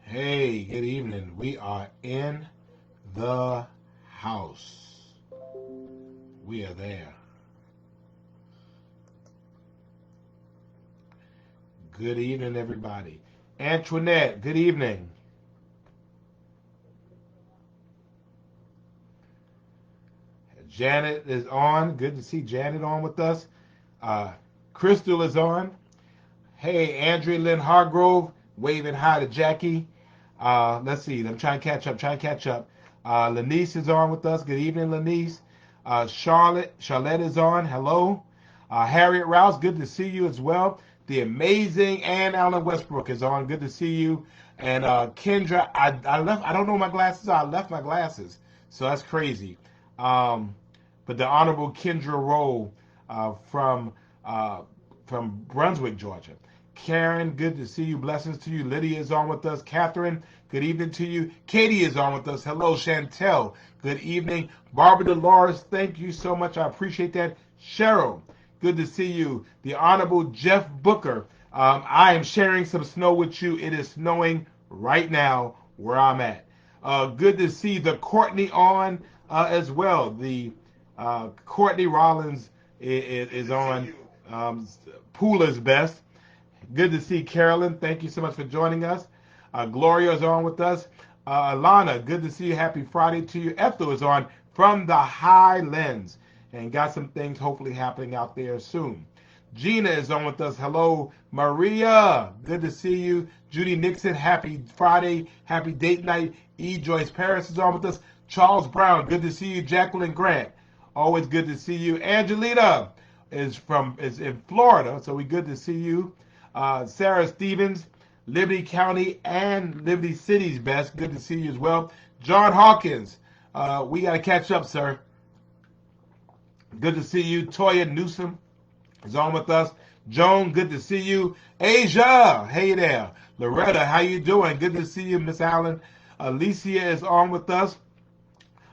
Hey, good evening. We are in the house. We are there. Good evening, everybody. Antoinette, good evening. Janet is on. Good to see Janet on with us. Uh, Crystal is on. Hey, Andrea Lynn Hargrove, waving hi to Jackie. Let's see. I'm trying to catch up. Lanice is on with us. Good evening, Lanice. Charlotte is on. Hello. Harriet Rouse, good to see you as well. The amazing Ann Allen Westbrook is on. Good to see you. And Kendra, I left. I don't know my glasses. I left my glasses, so that's crazy. Um, but the Honorable Kendra Rowe uh, from Brunswick, Georgia. Karen, good to see you. Blessings to you. Lydia is on with us. Catherine, good evening to you. Katie is on with us. Hello, Chantel. Good evening. Barbara Dolores, thank you so much. I appreciate that. Cheryl, good to see you. The Honorable Jeff Booker, I am sharing some snow with you. It is snowing right now where I'm at. Good to see the Courtney on as well. The Courtney Rollins is on Poola's Best. Good to see Carolyn. Thank you so much for joining us. Gloria is on with us. Alana, good to see you. Happy Friday to you. Ethel is on from the Highlands and got some things hopefully happening out there soon. Gina is on with us. Hello, Maria. Good to see you. Judy Nixon, happy Friday. Happy date night. E. Joyce Paris is on with us. Charles Brown, good to see you. Jacqueline Grant, always good to see you. Angelita is in Florida, so we good to see you. Sarah Stevens, Liberty County and Liberty City's best. Good to see you as well. John Hawkins, we got to catch up, sir. Good to see you. Toya Newsom is on with us. Joan, good to see you. Asia, hey there. Loretta, how you doing? Good to see you, Miss Allen. Alicia is on with us.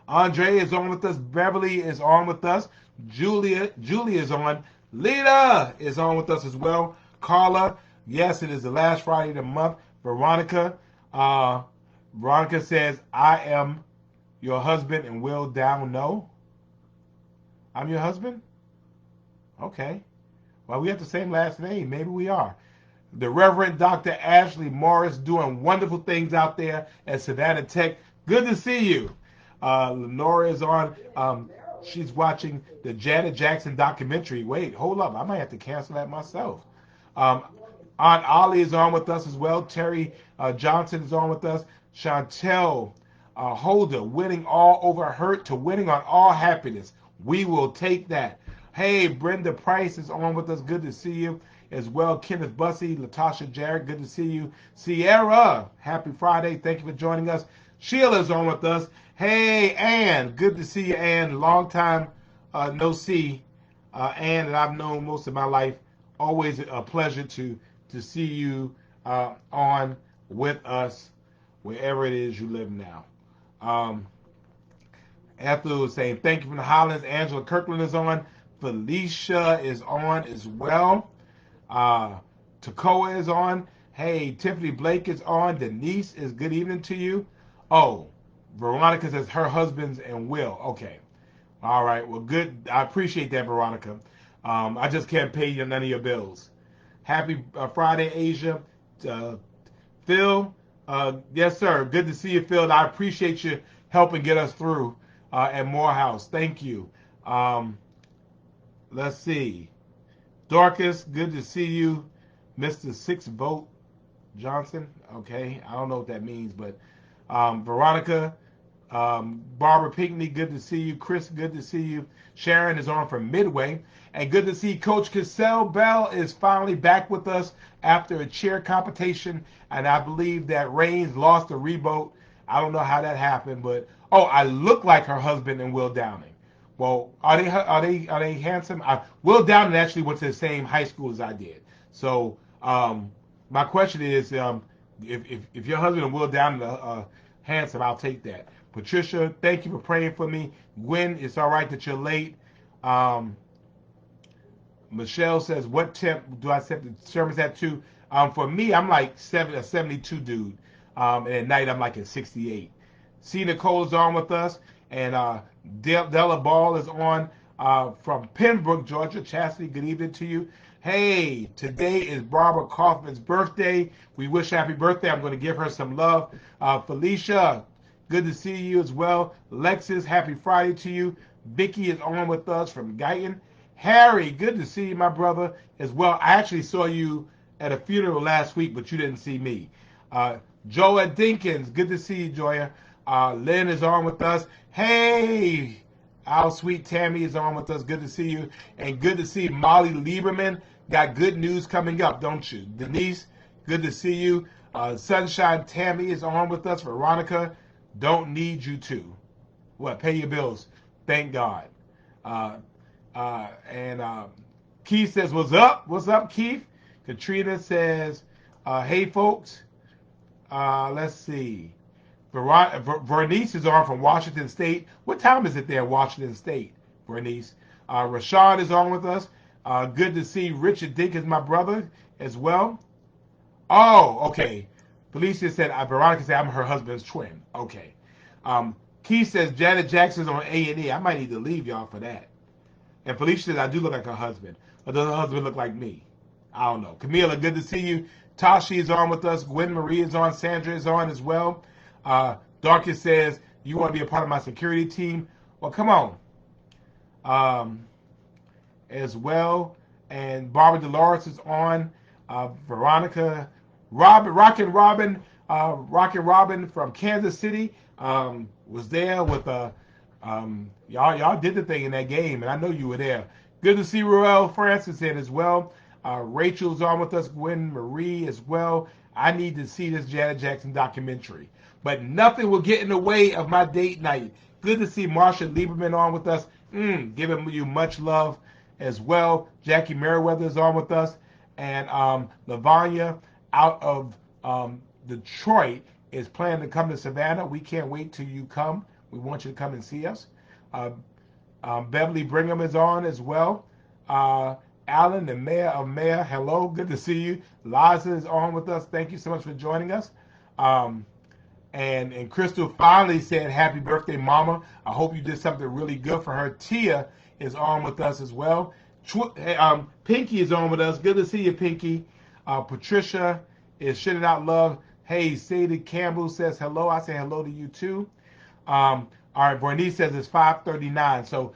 Andre is on with us. Beverly is on with us. Julia is on. Lita is on with us as well. Carla, yes, it is the last Friday of the month. Veronica, uh, Veronica says, I am your husband and will down no. I'm your husband? Okay. Well, we have the same last name. Maybe we are. The Reverend Dr. Ashley Morris doing wonderful things out there at Savannah Tech. Good to see you. Lenora is on. She's watching the Janet Jackson documentary. Wait, hold up. I might have to cancel that myself. Um, Aunt Ollie is on with us as well. Terry Johnson is on with us. Chantel Holder, winning all over hurt to winning on all happiness. We will take that. Hey, Brenda Price is on with us. Good to see you as well. Kenneth Bussey, Latasha Jarrett, good to see you. Sierra, happy Friday. Thank you for joining us. Sheila's on with us. Hey, Ann, good to see you, Ann. Long time no see. Ann, that I've known most of my life. Always a pleasure to see you on with us wherever it is you live now. Um, Ethel is saying thank you from the Highlands. Angela Kirkland is on. Felicia is on as well. Uh, Takoa is on. Hey, Tiffany Blake is on. Denise is good evening to you. Oh, Veronica says her husband's and Will. Okay. All right. Well, good. I appreciate that, Veronica. I just can't pay you none of your bills. Happy Friday, Asia. Uh, Phil, yes, sir. Good to see you, Phil. I appreciate you helping get us through at Morehouse. Thank you. Um, let's see. Dorcas, good to see you. Mr. Six Vote Johnson. Okay, I don't know what that means, but Veronica, Barbara Pinckney, good to see you. Chris, good to see you. Sharon is on from Midway. And good to see Coach Cassell Bell is finally back with us after a cheer competition. And I believe that Reigns lost a reboat. I don't know how that happened, but I look like her husband and Will Downing. Well, are they handsome? Will Downing actually went to the same high school as I did. So my question is, if your husband and Will Downing are handsome, I'll take that. Patricia, thank you for praying for me. Gwen, it's all right that you're late. Um, Michelle says, what temp do I set the sermons at to? For me, I'm like a 72 dude. And at night, I'm like at 68. C. Nicole is on with us. And Della Ball is on from Pembroke, Georgia. Chastity, good evening to you. Hey, today is Barbara Kaufman's birthday. We wish happy birthday. I'm going to give her some love. Felicia, good to see you as well. Lexus, happy Friday to you. Vicky is on with us from Guyton. Harry, good to see you, my brother, as well. I actually saw you at a funeral last week, but you didn't see me. Joya Dinkins, good to see you, Joya. Lynn is on with us. Hey, our sweet Tammy is on with us. Good to see you. And good to see Molly Lieberman. Got good news coming up, don't you? Denise, good to see you. Sunshine Tammy is on with us. Veronica, don't need you to. What? Pay your bills. Thank God. And Keith says, what's up? What's up, Keith? Katrina says, hey, folks. Let's see. Vernice is on from Washington State. What time is it there, Washington State, Vernice? Rashad is on with us. Good to see Richard Dinkins, my brother, as well. Oh, okay. Felicia said, Veronica said, I'm her husband's twin. Okay. Keith says, Janet Jackson's on A&E. I might need to leave y'all for that. And Felicia says, I do look like her husband. But does her husband look like me? I don't know. Camila, good to see you. Tashi is on with us. Gwen Marie is on. Sandra is on as well. Darkest says, you want to be a part of my security team? Well, come on. As well. And Barbara Dolores is on. Veronica. Rockin' Robin from Kansas City was there with y'all did the thing in that game, and I know you were there. Good to see Roel Francis in as well. Rachel's on with us. Gwen Marie as well. I need to see this Janet Jackson documentary. But nothing will get in the way of my date night. Good to see Marsha Lieberman on with us. Giving you much love as well. Jackie Merriweather is on with us. And Lavanya out of Detroit is planning to come to Savannah. We can't wait till you come. We want you to come and see us. Beverly Brigham is on as well. Alan, the mayor of Mayor, hello, good to see you. Liza is on with us. Thank you so much for joining us. And Crystal finally said, happy birthday, Mama. I hope you did something really good for her. Tia is on with us as well. Pinky is on with us. Good to see you, Pinky. Patricia is shitting out love. Hey, Sadie Campbell says hello. I say hello to you too. All right, Bernice says it's 5:39. So,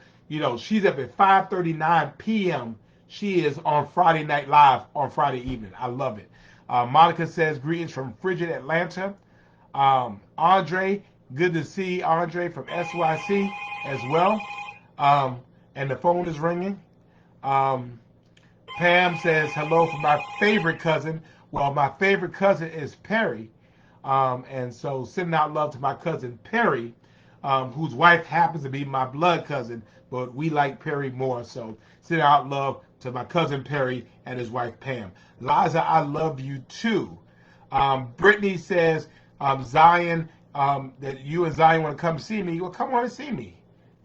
she's up at 5:39 p.m. She is on Friday Night Live on Friday evening. I love it. Monica says greetings from frigid Atlanta. Andre, good to see Andre from SYC as well. And the phone is ringing. Pam says hello from my favorite cousin. Well, my favorite cousin is Perry. And so sending out love to my cousin Perry, whose wife happens to be my blood cousin, but we like Perry more. So sending out love to my cousin Perry and his wife Pam. Liza, I love you too. Brittany says, Zion, that you and Zion want to come see me. Well, come on and see me.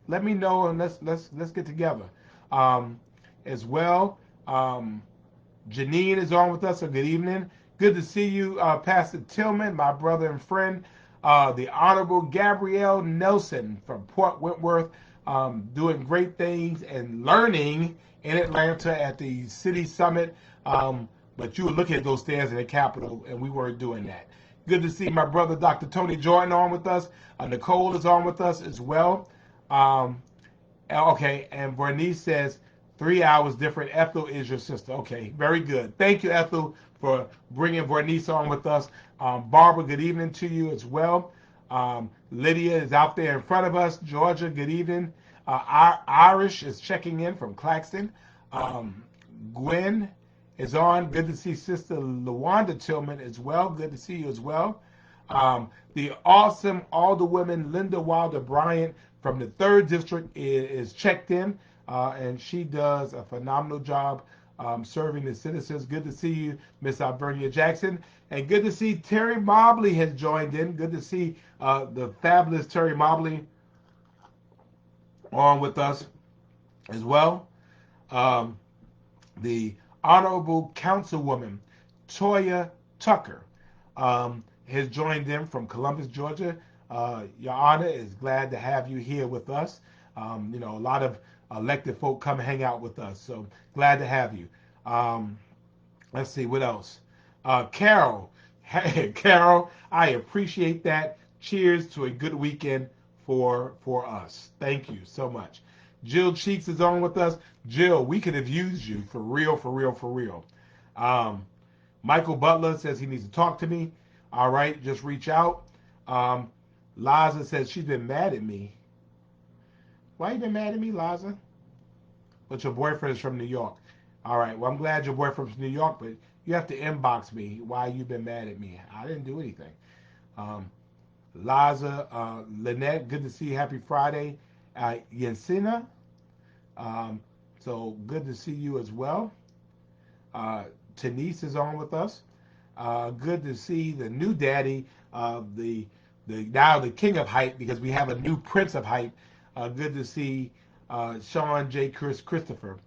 Let me know and let's get together. As well, Janine is on with us. So good evening. Good to see you, Pastor Tillman, my brother and friend. The Honorable Gabrielle Nelson from Port Wentworth, doing great things and learning in Atlanta at the City Summit. But you were looking at those stairs in the Capitol, and we weren't doing that. Good to see my brother, Dr. Tony Jordan, on with us. Nicole is on with us as well. Okay, and Bernice says, 3 hours different. Ethel is your sister. Okay, very good. Thank you, Ethel, for bringing Bernice on with us. Barbara, good evening to you as well. Lydia is out there in front of us. Georgia, good evening. Irish is checking in from Claxton. Gwen is on. Good to see Sister LaWanda Tillman as well. Good to see you as well. The awesome Alderwoman Linda Wilder Bryant from the 3rd District is checked in, and she does a phenomenal job serving the citizens. Good to see you, Miss Albernia Jackson. And good to see Terry Mobley has joined in. Good to see the fabulous Terry Mobley on with us as well. The Honorable Councilwoman Toya Tucker has joined in from Columbus, Georgia. Your Honor, is glad to have you here with us. You know, a lot of elected folk come hang out with us, so glad to have you. Um, let's see, what else? Carol, hey, Carol, I appreciate that. Cheers to a good weekend for us. Thank you so much. Jill Cheeks is on with us. Jill, we could have used you for real, for real, for real. Um, Michael Butler says he needs to talk to me. All right, just reach out. Um, Liza says she's been mad at me. Why you been mad at me, Liza? But your boyfriend is from New York. All right, well, I'm glad your boyfriend's from New York, but you have to inbox me why you've been mad at me. I didn't do anything. Um, Liza, Lynette, good to see you. Happy Friday. Yensina, so good to see you as well. Uh, Denise is on with us. Good to see the new daddy, the now the king of hype, because we have a new prince of hype. Good to see Sean J. Christopher.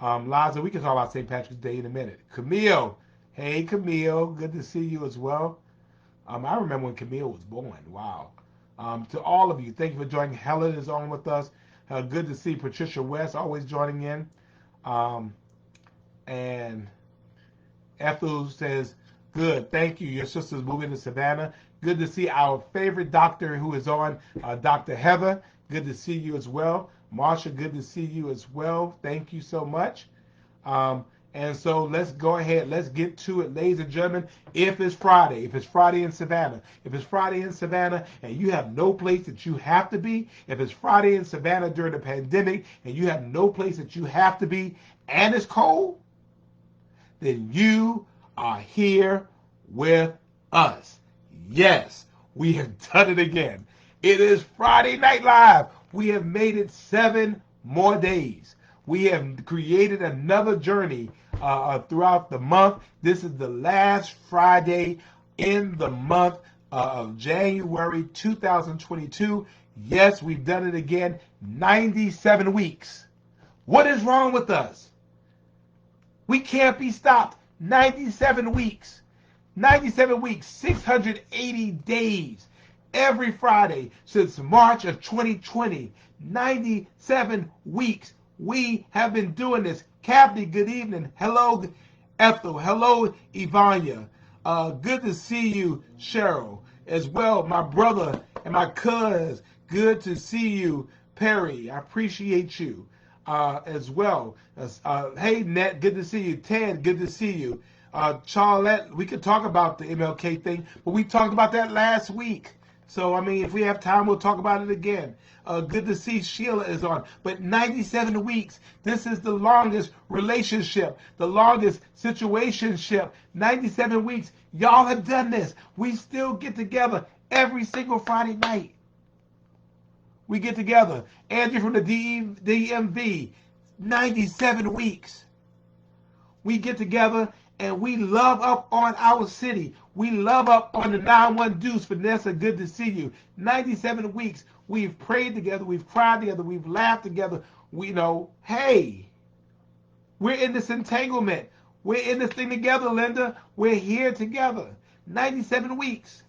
Liza, we can talk about St. Patrick's Day in a minute. Camille, hey Camille, good to see you as well. I remember when Camille was born. Wow. To all of you, thank you for joining. Helen is on with us. Good to see Patricia West always joining in. Um, and Ethel says, good, thank you. Your sister's moving to Savannah. Good to see our favorite doctor who is on, Dr. Heather. Good to see you as well. Marsha, good to see you as well. Thank you so much. And so let's go ahead. Let's get to it, ladies and gentlemen. If it's Friday in Savannah, if it's Friday in Savannah and you have no place that you have to be, if it's Friday in Savannah during the pandemic and you have no place that you have to be and it's cold, then you are here with us. Yes, we have done it again. It is Friday Night Live. We have made it 7 more days. We have created another journey throughout the month. This is the last Friday in the month of January 2022. Yes, we've done it again. 97 weeks. What is wrong with us? We can't be stopped. 97 weeks. 97 weeks, 680 days. Every Friday since March of 2020. 97 weeks. We have been doing this. Kathy, good evening. Hello, Ethel. Hello, Ivania. Good to see you, Cheryl, as well. My brother and my cousins. Good to see you, Perry. I appreciate you as well. Hey, Nat, good to see you. Ted, good to see you. Charlotte, we could talk about the MLK thing, but we talked about that last week. So, I mean, if we have time, we'll talk about it again. Good to see Sheila is on. But 97 weeks, this is the longest relationship, the longest situationship. 97 weeks, y'all have done this. We still get together every single Friday night. We get together. Andrew from the DMV, 97 weeks. We get together and we love up on our city. We love up on the 9-1 Deuce. Vanessa, good to see you. 97 weeks. We've prayed together. We've cried together. We've laughed together. We know, hey, we're in this entanglement. We're in this thing together, Linda. We're here together. 97 weeks.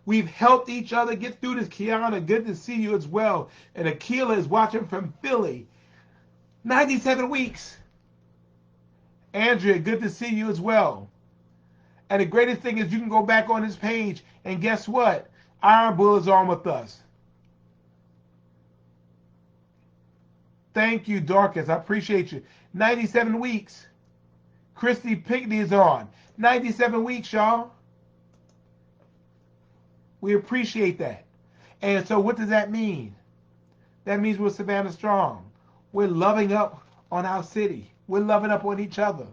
We've helped each other get through this. Kiana, good to see you as well. And Akila is watching from Philly. 97 weeks. Andrea, good to see you as well. And the greatest thing is you can go back on this page and guess what? Iron Bull is on with us. Thank you, Dorcas. I appreciate you. 97 weeks. Christy Pinkney is on. 97 weeks, y'all. We appreciate that. And so what does that mean? That means we're Savannah Strong. We're loving up on our city. We're loving up on each other.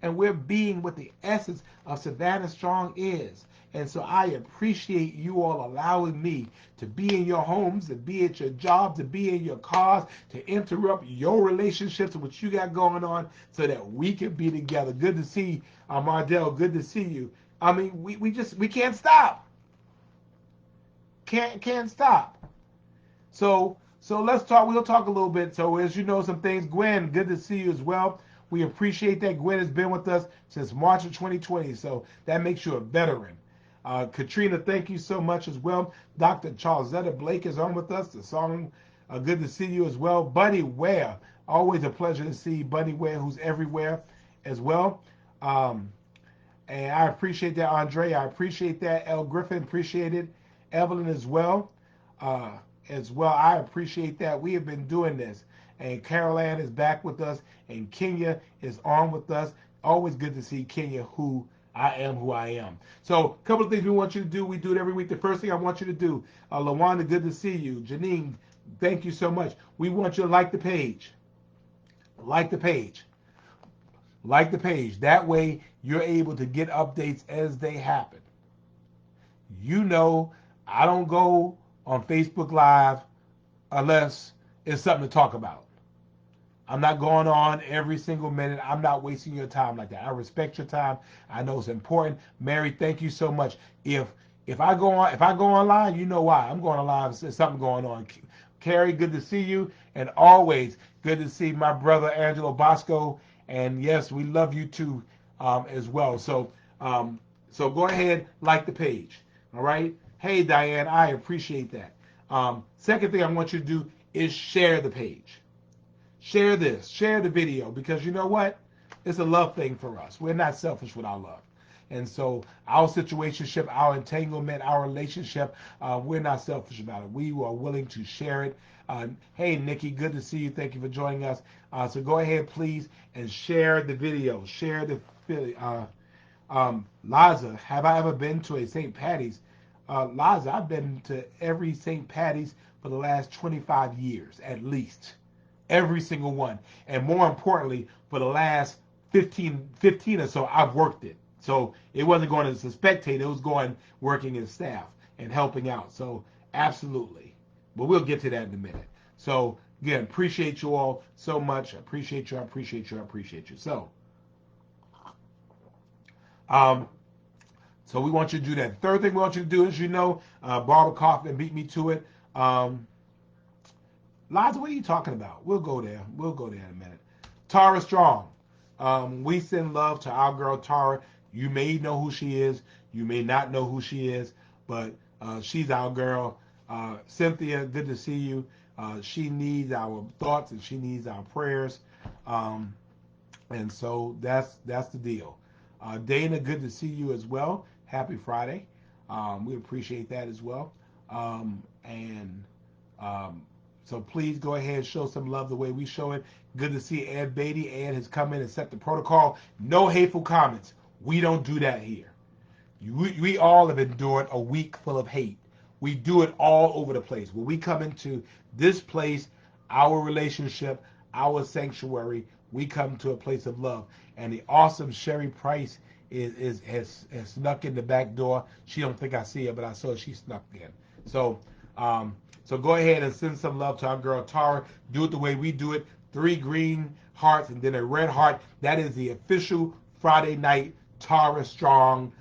And we're being what the essence of Savannah Strong is. And so I appreciate you all allowing me to be in your homes, to be at your jobs, to be in your cars, to interrupt your relationships and what you got going on so that we can be together. Good to see you, Mardell. Good to see you. I mean, we can't stop. Can't stop. So let's talk. We'll talk a little bit. So as you know, some things. Gwen, good to see you as well. We appreciate that. Gwen has been with us since March of 2020, so that makes you a veteran. Katrina, thank you so much as well. Dr. Charlesetta Blake is on with us. The song, good to see you as well. Buddy Ware, always a pleasure to see Buddy Ware, who's everywhere as well. Um, and I appreciate that, Andre. I appreciate that. El Griffin, appreciate it. Evelyn as well. Uh, as well, I appreciate that. We have been doing this. And Carol Ann is back with us. And Kenya is on with us. Always good to see Kenya, who I am who I am. So a couple of things we want you to do. We do it every week. The first thing I want you to do, LaWanda, good to see you. Janine, thank you so much. We want you to like the page. Like the page. Like the page. That way you're able to get updates as they happen. You know, I don't go on Facebook Live unless it's something to talk about. I'm not going on every single minute. I'm not wasting your time like that. I respect your time. I know it's important. Mary, thank you so much. If I go online, you know why. I'm going online. There's something going on. Carrie, good to see you. And always good to see my brother Angelo Bosco. And yes, we love you too as well. So go ahead, like the page. All right. Hey, Diane, I appreciate that. Second thing I want you to do is share the page. Share this, share the video, because you know what? It's a love thing for us. We're not selfish with our love. And so our situationship, our entanglement, our relationship, we're not selfish about it. We are willing to share it. Hey, Nikki, good to see you. Thank you for joining us. So go ahead, please, and share the video. Share the Liza, have I ever been to a St. Patty's? Liza, I've been to every St. Patty's for the last 25 years, at least. Every single one. And more importantly, for the last 15 or so, I've worked it. So it wasn't going as a spectator, it was going working as staff and helping out. So absolutely. But we'll get to that in a minute. So again, appreciate you all so much. I appreciate you. I appreciate you. I appreciate you. Um, so we want you to do that. Third thing we want you to do is, Barbara Kaufman beat me to it. Liza, what are you talking about? We'll go there. We'll go there in a minute. Tara Strong. We send love to our girl Tara. You may know who she is. You may not know who she is, but she's our girl. Cynthia, good to see you. She needs our thoughts and she needs our prayers. And so that's the deal. Dana, good to see you as well. Happy Friday. We appreciate that as well. And so please go ahead and show some love the way we show it. Good to see Ed Beatty. Ed has come in and set the protocol. No hateful comments. We don't do that here. We all have endured a week full of hate. We do it all over the place. When we come into this place, our relationship, our sanctuary, we come to a place of love. And the awesome Sherry Price has snuck in the back door. She don't think I see her, but I saw she snuck in. So go ahead and send some love to our girl Tara. Do it the way we do it. 3 green hearts and then a red heart. That is the official Friday night Tara Strong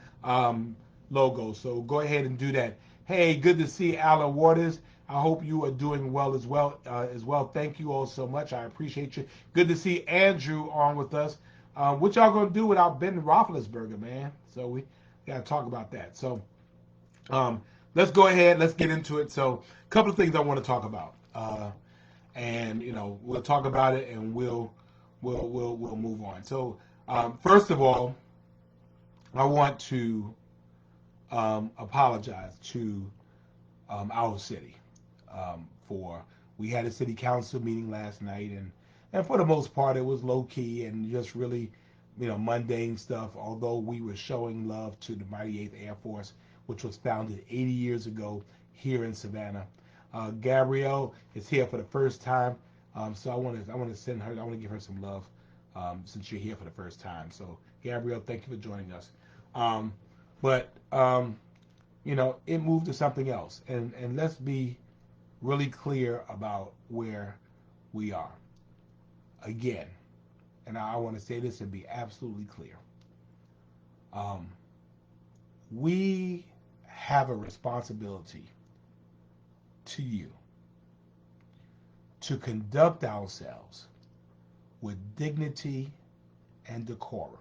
logo. So go ahead and do that. Hey, good to see Alan Waters. I hope you are doing well as well. Thank you all so much. I appreciate you. Good to see Andrew on with us. What y'all gonna do without Ben Roethlisberger, man? So we gotta talk about that. So let's go ahead. Let's get into it. So a couple of things I want to talk about, and we'll talk about it and we'll move on. So first of all, I want to apologize to our city for we had a city council meeting last night, and for the most part it was low key and just really mundane stuff. Although we were showing love to the Mighty 8th Air Force, which was founded 80 years ago here in Savannah. Gabrielle is here for the first time, so I want to send her. I want to give her some love since you're here for the first time. So Gabrielle, thank you for joining us. But it moved to something else, and let's be really clear about where we are. Again, and I want to say this and be absolutely clear. We have a responsibility to you to conduct ourselves with dignity and decorum.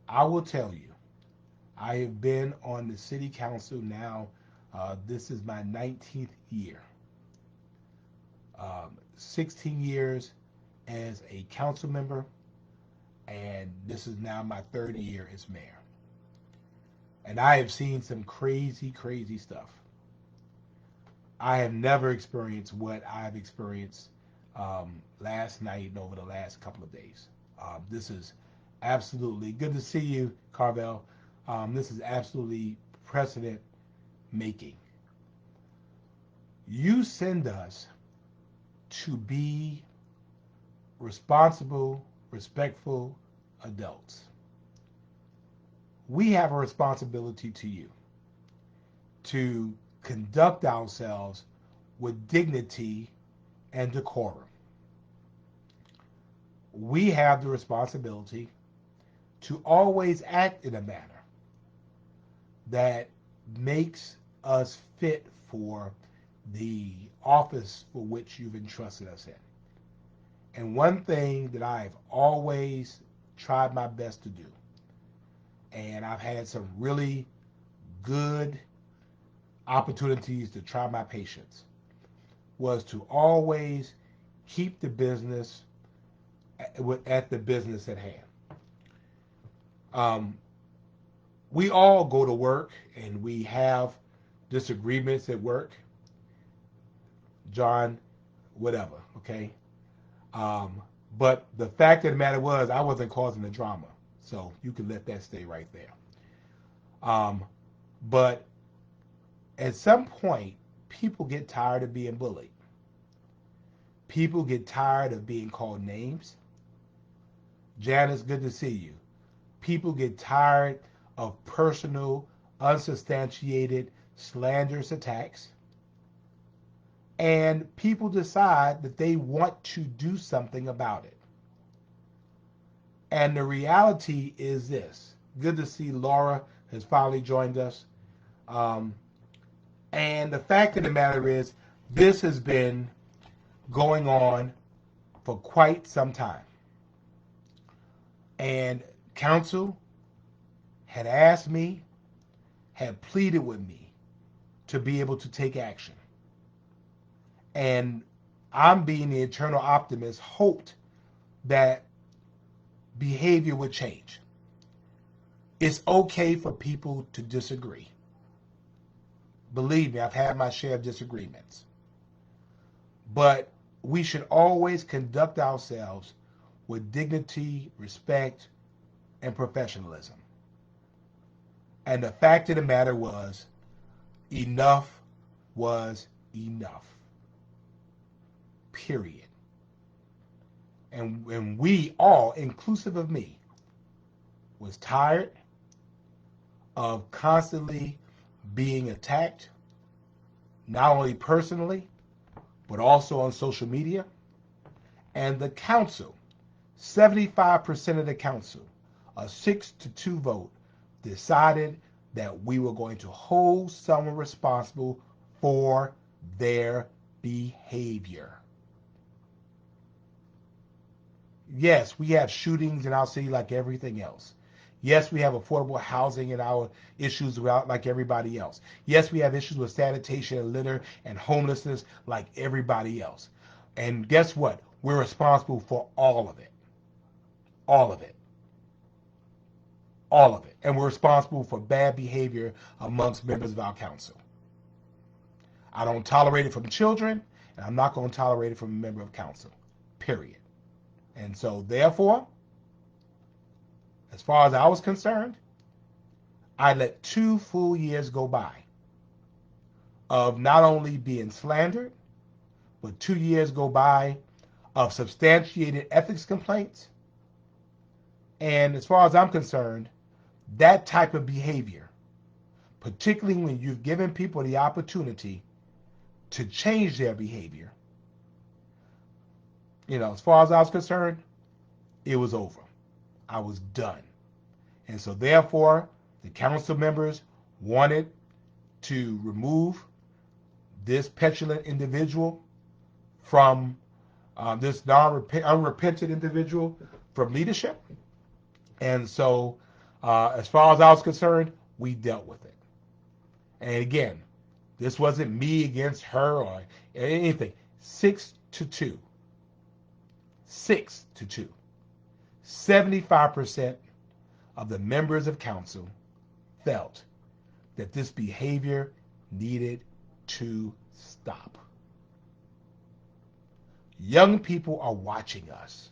I will tell you, I have been on the city council now. This is my 19th year. 16 years as a council member, and this is now my third year as mayor. And I have seen some crazy, crazy stuff. I have never experienced what I've experienced last night and over the last couple of days. This is absolutely good to see you, Carvel. This is absolutely precedent making. You send us to be responsible, respectful adults. We have a responsibility to you to conduct ourselves with dignity and decorum. We have the responsibility to always act in a manner that makes us fit for the office for which you've entrusted us in. And one thing that I've always tried my best to do, and I've had some really good opportunities to try my patience, was to always keep the business at the business at hand. We all go to work and we have disagreements at work. John, whatever, okay? But the fact of the matter was I wasn't causing the drama. So you can let that stay right there. But at some point, people get tired of being bullied. People get tired of being called names. Janice, good to see you. People get tired of personal, unsubstantiated, slanderous attacks. And people decide that they want to do something about it. And the reality is this. Good to see Laura has finally joined us. And the fact of the matter is, this has been going on for quite some time. And council had asked me, had pleaded with me to be able to take action. And I'm being the eternal optimist, hoped that behavior would change. It's okay for people to disagree. Believe me, I've had my share of disagreements. But we should always conduct ourselves with dignity, respect, and professionalism. And the fact of the matter was, enough was enough. Period. And we all, inclusive of me, was tired of constantly being attacked, not only personally, but also on social media. And the council, 75% of the council, a 6-2 vote, decided that we were going to hold someone responsible for their behavior. Yes, we have shootings in our city like everything else. Yes, we have affordable housing and our issues like everybody else. Yes, we have issues with sanitation and litter and homelessness like everybody else. And guess what? We're responsible for all of it. All of it. All of it. And we're responsible for bad behavior amongst members of our council. I don't tolerate it from children, and I'm not going to tolerate it from a member of council. Period. And so, therefore, as far as I was concerned, I let 2 full years go by of not only being slandered, but 2 years go by of substantiated ethics complaints. And as far as I'm concerned, that type of behavior, particularly when you've given people the opportunity to change their behavior, as far as I was concerned, it was over. I was done. And so therefore, the council members wanted to remove this petulant individual from this unrepentant individual from leadership. And so as far as I was concerned, We dealt with it. And again, this wasn't me against her or anything. 6-2. 6-2. 75% of the members of council felt that this behavior needed to stop. Young people are watching us.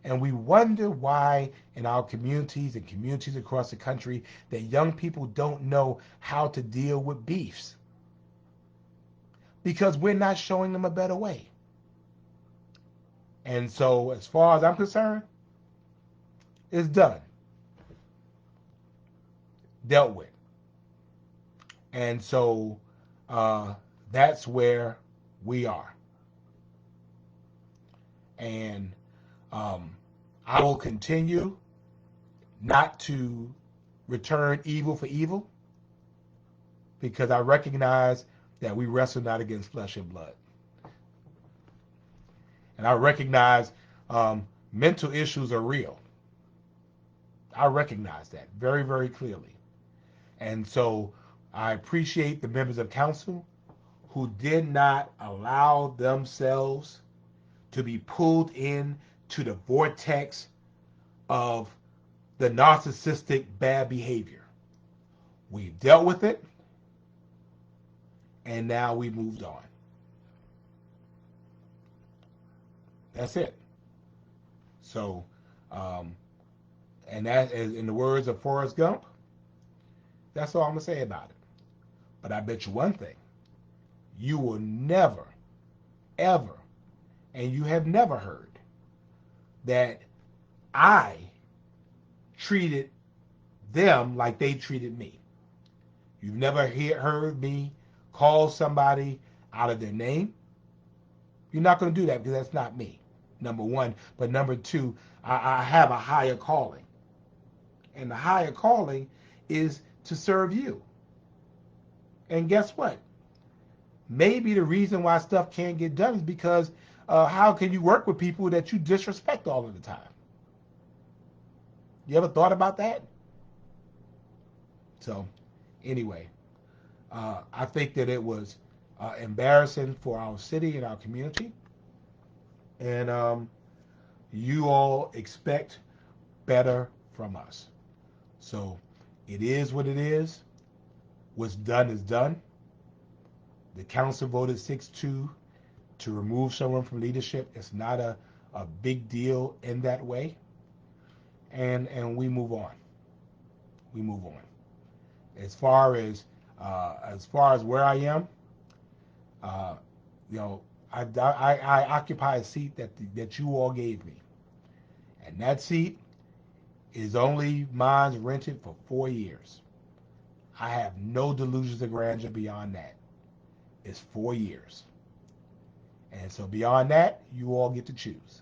And we wonder why in our communities and communities across the country that young people don't know how to deal with beefs. Because we're not showing them a better way. And so as far as I'm concerned, it's done. Dealt with. And so that's where we are. And I will continue not to return evil for evil, because I recognize that we wrestle not against flesh and blood. And I recognize mental issues are real. I recognize that very, very clearly. And so I appreciate the members of council who did not allow themselves to be pulled in to the vortex of the narcissistic bad behavior. We dealt with it, and now we moved on. That's it. So, and that is, in the words of Forrest Gump, that's all I'm going to say about it. But I bet you one thing. You will never, ever, and you have never heard that I treated them like they treated me. You've never heard me call somebody out of their name. You're not going to do that because that's not me, number one. But number two, I have a higher calling. And the higher calling is to serve you. And guess what? Maybe the reason why stuff can't get done is because how can you work with people that you disrespect all of the time? You ever thought about that? So, anyway, I think that it was embarrassing for our city and our community. And you all expect better from us. So, it is what it is. What's done is done. The council voted 6-2 to remove someone from leadership. It's not a big deal in that way. And we move on. We move on. As far as where I am, I occupy a seat that you all gave me, and that seat is only mine rented for 4 years. I have no delusions of grandeur beyond that. It's 4 years. And so beyond that, you all get to choose.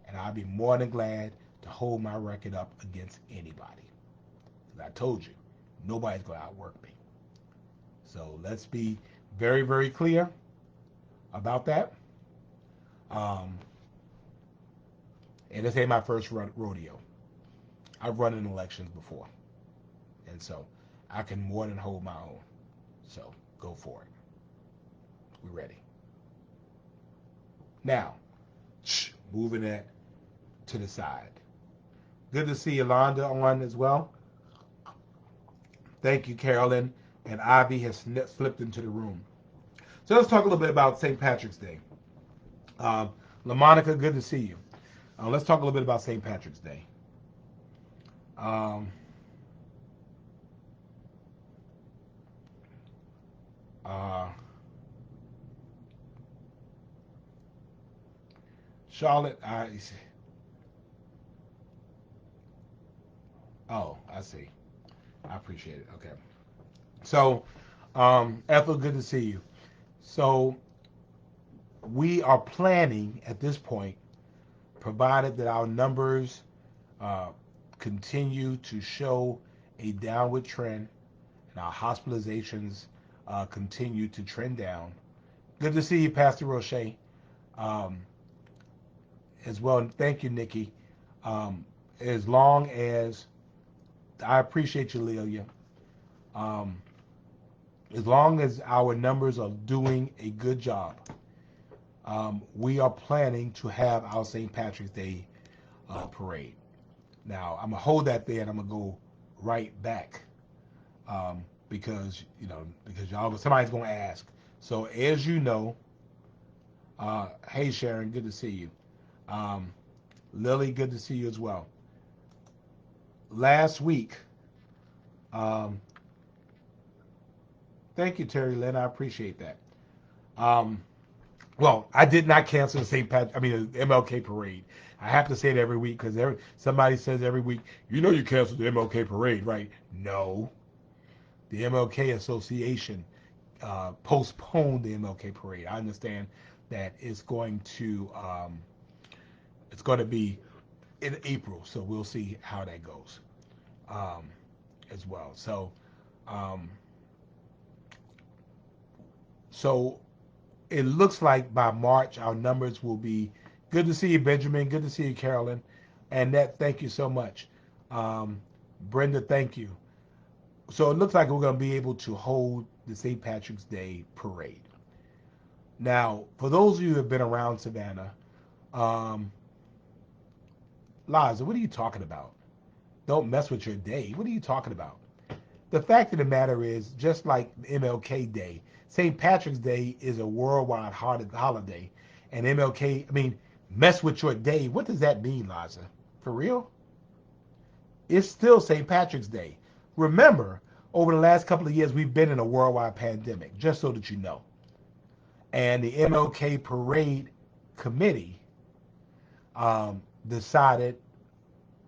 And I'll be more than glad to hold my record up against anybody. As I told you, nobody's going to outwork me. So let's be very, very clear about that. And this ain't my first rodeo. I've run in elections before. And so I can more than hold my own. So go for it. We're ready. Now, moving it to the side. Good to see Yolanda on as well. Thank you, Carolyn. And Ivy has slipped into the room. So let's talk a little bit about St. Patrick's Day. LaMonica, good to see you. Let's talk a little bit about St. Patrick's Day. Charlotte, I see. I appreciate it. Okay. So, Ethel, good to see you. So, we are planning at this point, provided that our numbers continue to show a downward trend and our hospitalizations continue to trend down. Good to see you, Pastor Roche, as well. And thank you, Nikki. As long as I appreciate you, Lelia. Um, as long as our numbers are doing a good job, we are planning to have our St. Patrick's Day parade. Now, I'm going to hold that there and I'm going to go right back because, because somebody's going to ask. So as you know, hey Sharon, good to see you. Um, Lily, good to see you as well. Last week, um, thank you, Terry Lynn. I appreciate that. Um, well, I did not cancel the the MLK parade. I have to say it every week because somebody says every week, you canceled the MLK parade, right? No, the MLK Association postponed the MLK parade. I understand that it's going to be in April, so we'll see how that goes um, as well. Um, so it looks like by March our numbers will be good to see you, Benjamin. Good to see you, Carolyn. And Annette, thank you so much. Um, Brenda, thank you. So it looks like we're going to be able to hold the St. Patrick's Day parade. Now, for those of you who have been around Savannah, um, Liza, what are you talking about? Don't mess with your day. What are you talking about? The fact of the matter is, just like MLK Day, St. Patrick's Day is a worldwide holiday. And MLK, mess with your day. What does that mean, Liza? For real? It's still St. Patrick's Day. Remember, over the last couple of years, we've been in a worldwide pandemic, just so that you know. And the MLK Parade Committee decided,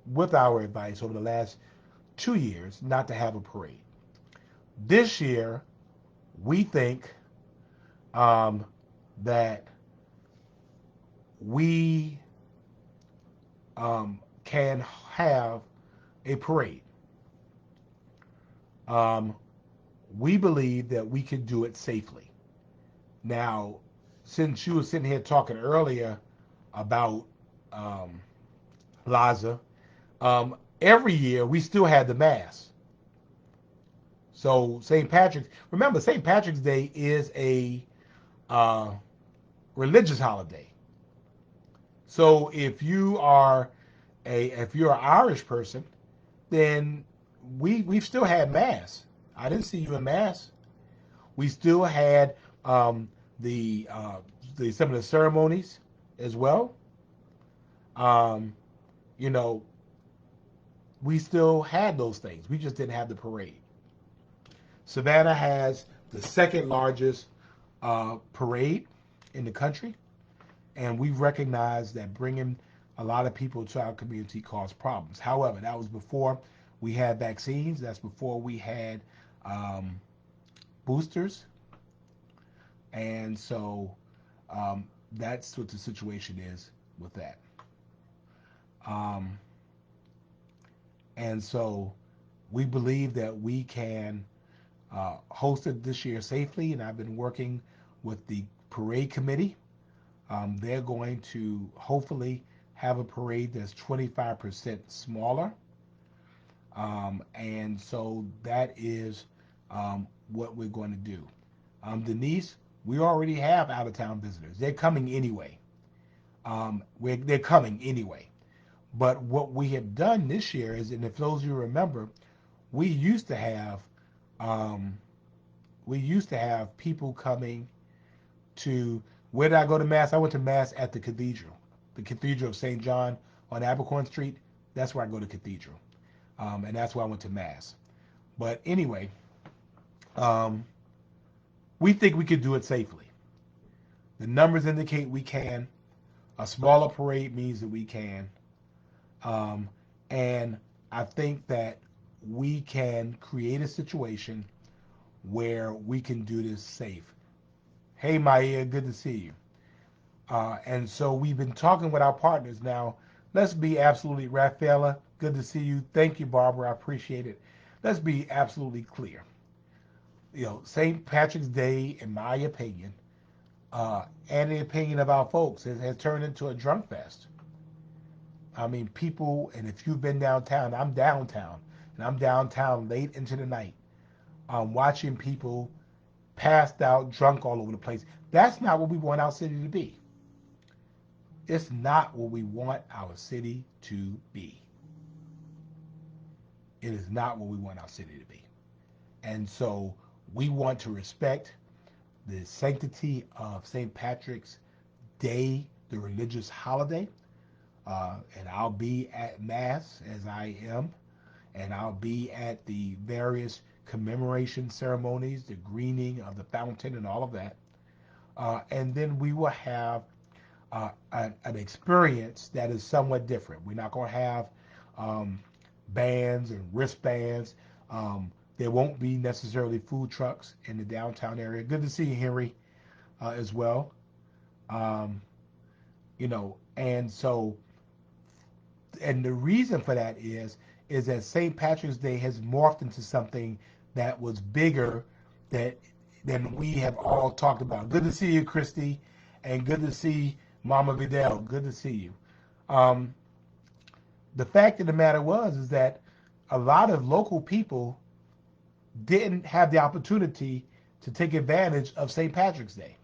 with our advice over the last 2 years, not to have a parade. This year, we think that we can have a parade. We believe that we can do it safely. Now, since you were sitting here talking earlier about Liza, every year we still had the mass. So remember, St. Patrick's Day is a religious holiday. So if you're an Irish person, then we've still had mass. I didn't see you in mass. We still had the some of the ceremonies as well. Um, you know, we still had those things. We just didn't have the parade. Savannah has the second largest parade in the country, and we've recognized that bringing a lot of people to our community caused problems. However, that was before we had vaccines. That's before we had boosters, and so that's what the situation is with that. Um, and so we believe that we can host it this year safely, and I've been working with the parade committee. They're going to hopefully have a parade that's 25% smaller. And so that is what we're going to do. Denise, we already have out-of-town visitors. They're coming anyway. They're coming anyway. But what we have done this year is, and if those of you remember, we used to have people coming to, where did I go to mass? I went to mass at the Cathedral of St. John on Abercorn Street. That's where I go to Cathedral, and that's where I went to mass. But anyway, we think we could do it safely. The numbers indicate we can. A smaller parade means that we can. And I think that we can create a situation where we can do this safe. Hey, Maya, good to see you. And so we've been talking with our partners now. Let's be absolutely, Rafaela, good to see you. Thank you, Barbara. I appreciate it. Let's be absolutely clear. St. Patrick's Day, in my opinion, and the opinion of our folks, has turned into a drunk fest. People, and if you've been downtown, I'm downtown. and I'm downtown late into the night, watching people passed out, drunk all over the place. That's not what we want our city to be. It's not what we want our city to be. It is not what we want our city to be. And so we want to respect the sanctity of St. Patrick's Day, the religious holiday. And I'll be at Mass as I am, and I'll be at the various commemoration ceremonies, the greening of the fountain, and all of that. And then we will have an experience that is somewhat different. We're not going to have bands and wristbands. There won't be necessarily food trucks in the downtown area. Good to see you, Henry, as well. Um, and so, and the reason for that is that St. Patrick's Day has morphed into something that was bigger that than we have all talked about. Good to see you, Christy, and good to see Mama Vidal. Good to see you. Um, the fact of the matter is that a lot of local people didn't have the opportunity to take advantage of St. Patrick's Day,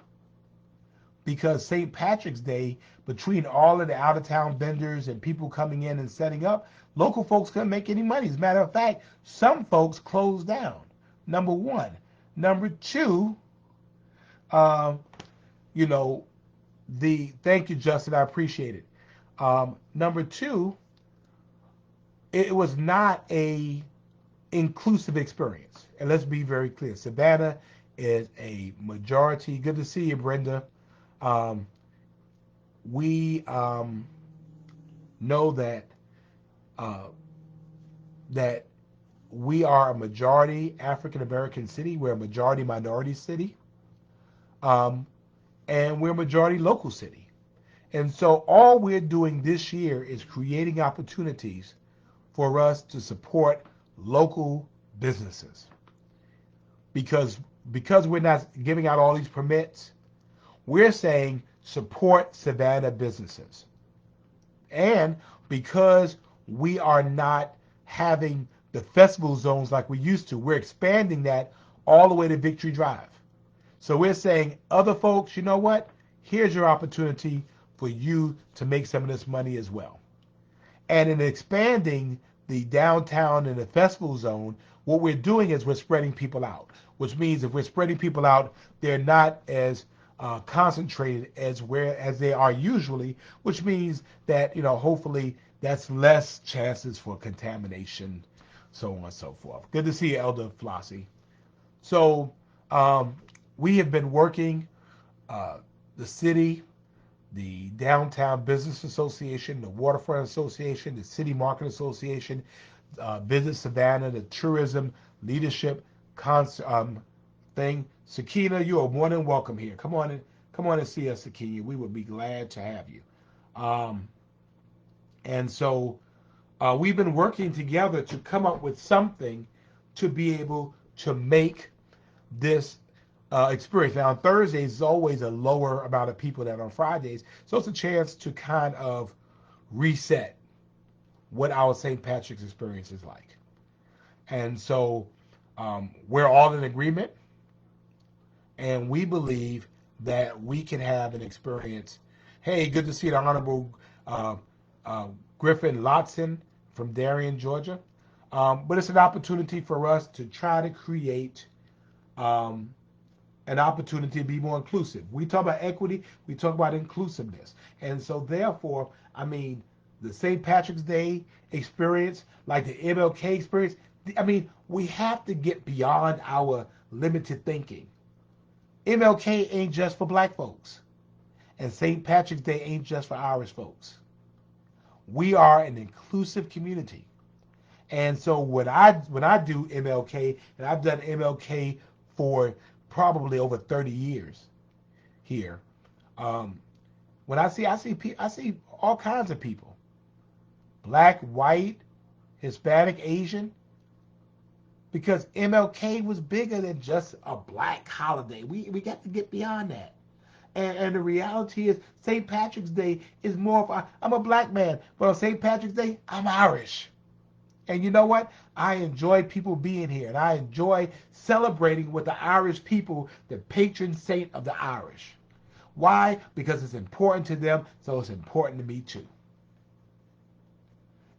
because St. Patrick's Day, between all of the out-of-town vendors and people coming in and setting up, local folks couldn't make any money. As a matter of fact, some folks closed down. Number one. Number two, uh, you know, thank you, Justin, I appreciate it. Number two, it was not a inclusive experience. And let's be very clear. Savannah is a majority. Good to see you, Brenda. Um, we know that that we are a majority African American city. We're a majority minority city, um, and we're a majority local city. And so all we're doing this year is creating opportunities for us to support local businesses, because we're not giving out all these permits. We're saying support Savannah businesses. And because we are not having the festival zones like we used to, we're expanding that all the way to Victory Drive. So we're saying, other folks, you know what? Here's your opportunity for you to make some of this money as well. And in expanding the downtown and the festival zone, what we're doing is we're spreading people out, which means if we're spreading people out, they're not as concentrated as they are usually, which means that, hopefully that's less chances for contamination, so on and so forth. Good to see you, Elder Flossie. So we have been working, the city, the Downtown Business Association, the Waterfront Association, the City Market Association, Visit Savannah, the Tourism Leadership thing. Sakina, you are more than welcome here. Come on and see us, Sakina. We would be glad to have you. And so we've been working together to come up with something to be able to make this experience. Now on Thursdays is always a lower amount of people than on Fridays, so it's a chance to kind of reset what our St. Patrick's experience is like. And so we're all in agreement, and we believe that we can have an experience. Hey, good to see the Honorable Griffin Lotson from Darien, Georgia. But it's an opportunity for us to try to create an opportunity to be more inclusive. We talk about equity, we talk about inclusiveness. And so therefore, the St. Patrick's Day experience, like the MLK experience, we have to get beyond our limited thinking. MLK ain't just for black folks, and St. Patrick's Day ain't just for Irish folks. We are an inclusive community. And so when I do MLK, and I've done MLK for probably over 30 years here, when I see all kinds of people, black, white, Hispanic, Asian, because MLK was bigger than just a black holiday. We got to get beyond that. And the reality is St. Patrick's Day is more of I'm a black man, but on St. Patrick's Day, I'm Irish. And you know what? I enjoy people being here, and I enjoy celebrating with the Irish people, the patron saint of the Irish. Why? Because it's important to them, so it's important to me too.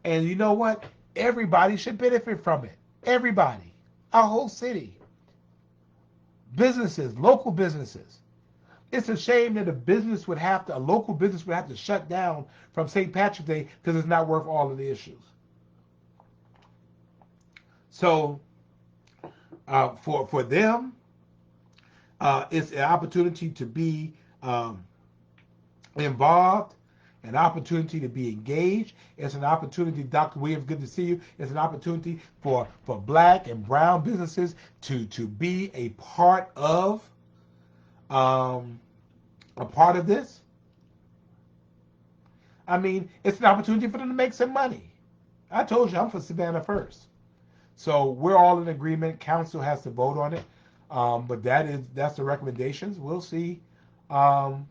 And you know what? Everybody should benefit from it. Everybody. Our whole city. Businesses, local businesses. It's a shame that a local business would have to shut down from St. Patrick's Day because it's not worth all of the issues. So for them, it's an opportunity to be involved, an opportunity to be engaged. It's an opportunity, Dr. Williams, good to see you. It's an opportunity for black and brown businesses to be um, a part of this. I mean, it's an opportunity for them to make some money. I told you I'm for Savannah first. So we're all in agreement. Council has to vote on it. But that's the recommendations. We'll see um,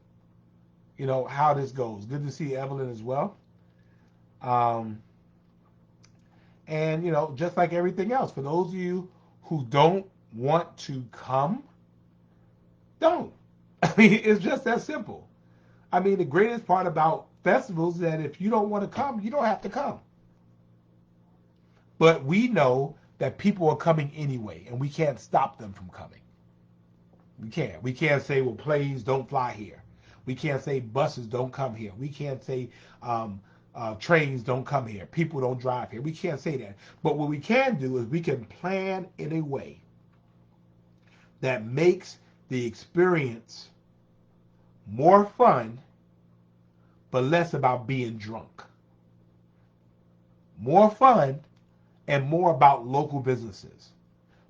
how this goes. Good to see Evelyn as well. Um, and just like everything else, for those of you who don't want to come, don't. I mean, it's just that simple. I mean, the greatest part about festivals is that if you don't want to come, you don't have to come. But we know that people are coming anyway, and we can't stop them from coming. We can't. We can't say, well, planes don't fly here. We can't say buses don't come here. We can't say trains don't come here. People don't drive here. We can't say that. But what we can do is we can plan in a way that makes the experience more fun, but less about being drunk. More fun and more about local businesses.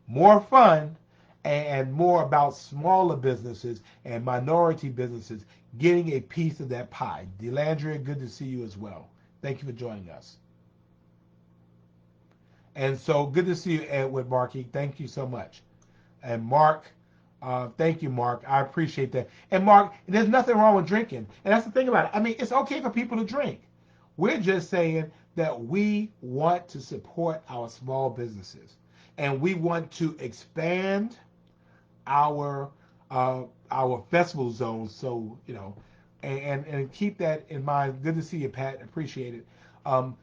More fun and more about smaller businesses and minority businesses getting a piece of that pie. Delandria, good to see you as well. Thank you for joining us. And so good to see you, Edward Markey. Thank you so much. And Mark, thank you, Mark. I appreciate that. And Mark, there's nothing wrong with drinking. And that's the thing about it. I mean, it's okay for people to drink. We're just saying that we want to support our small businesses. And we want to expand our festival zones. So and keep that in mind. Good to see you, Pat. Appreciate it.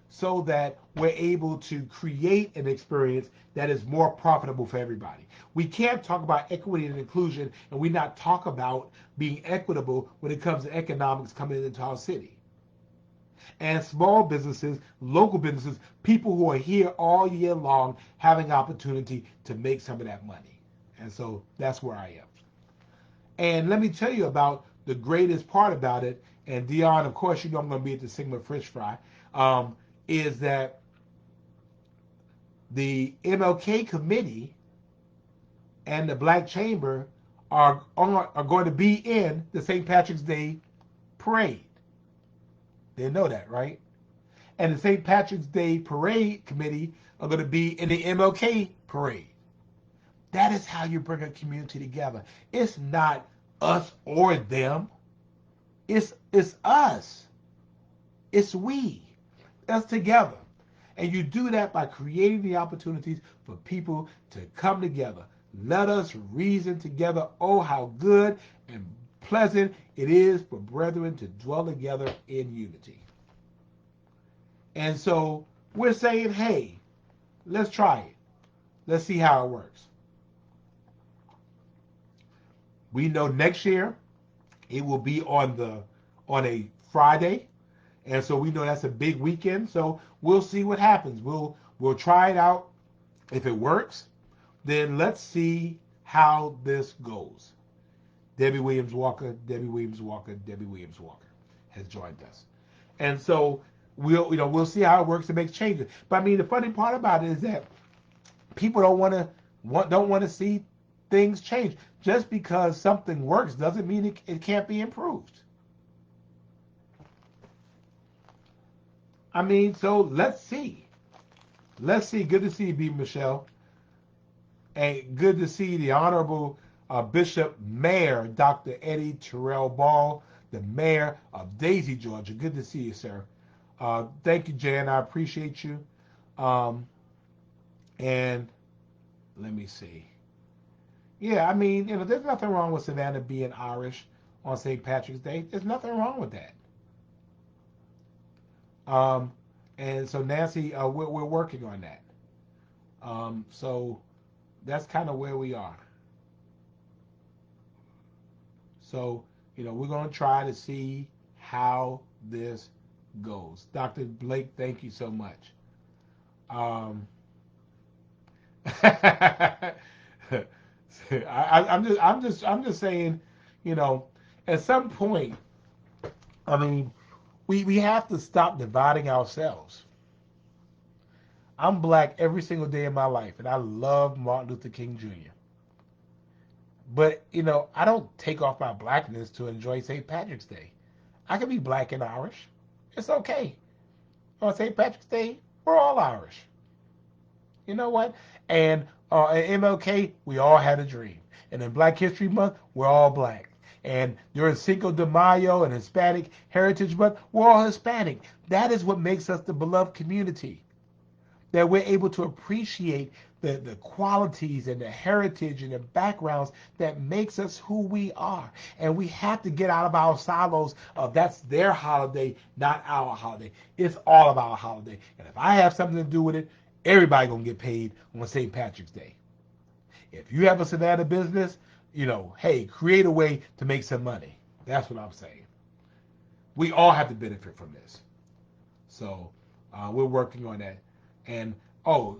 So that we're able to create an experience that is more profitable for everybody. We can't talk about equity and inclusion and we not talk about being equitable when it comes to economics coming into our city. And small businesses, local businesses, people who are here all year long having opportunity to make some of that money. And so that's where I am. And let me tell you about the greatest part about it, and Dion, of course, I'm going to be at the Sigma Fish Fry, is that the MLK committee and the Black Chamber are going to be in the St. Patrick's Day parade. They know that, right? And the St. Patrick's Day parade committee are going to be in the MLK parade. That is how you bring a community together. It's not us or them. It's us. It's we. Us together. And you do that by creating the opportunities for people to come together. Let us reason together. Oh, how good and pleasant it is for brethren to dwell together in unity. And so we're saying, hey, let's try it. Let's see how it works. We know next year it will be on a Friday, and so we know that's a big weekend. So we'll see what happens. We'll try it out. If it works, then let's see how this goes. Debbie Williams Walker has joined us, and so we'll see how it works and make changes. But I mean, the funny part about it is that people don't want to see things change. Just because something works doesn't mean it can't be improved. I mean, so let's see. Let's see. Good to see you, B. Michelle. And good to see the Honorable Bishop Mayor Dr. Eddie Terrell Ball, the mayor of Daisy, Georgia. Good to see you, sir. Thank you, Jan. I appreciate you. Um, and let me see. Yeah, I mean, there's nothing wrong with Savannah being Irish on St. Patrick's Day. There's nothing wrong with that. Um, and so Nancy, we're working on that. So that's kind of where we are. So, we're going to try to see how this goes. Dr. Blake, thank you so much. Um, I'm just saying, you know, at some point, I mean, we have to stop dividing ourselves. I'm black every single day of my life, and I love Martin Luther King Jr. But, I don't take off my blackness to enjoy St. Patrick's Day. I can be black and Irish. It's okay. On St. Patrick's Day, we're all Irish. You know what? And at MLK, we all had a dream. And in Black History Month, we're all black. And during Cinco de Mayo and Hispanic Heritage Month, we're all Hispanic. That is what makes us the beloved community. That we're able to appreciate the qualities and the heritage and the backgrounds that makes us who we are. And we have to get out of our silos of that's their holiday, not our holiday. It's all of our holiday. And if I have something to do with it, everybody gonna get paid on St. Patrick's Day. If you have a Savannah business, hey, create a way to make some money. That's what I'm saying. We all have to benefit from this. So we're working on that. And oh,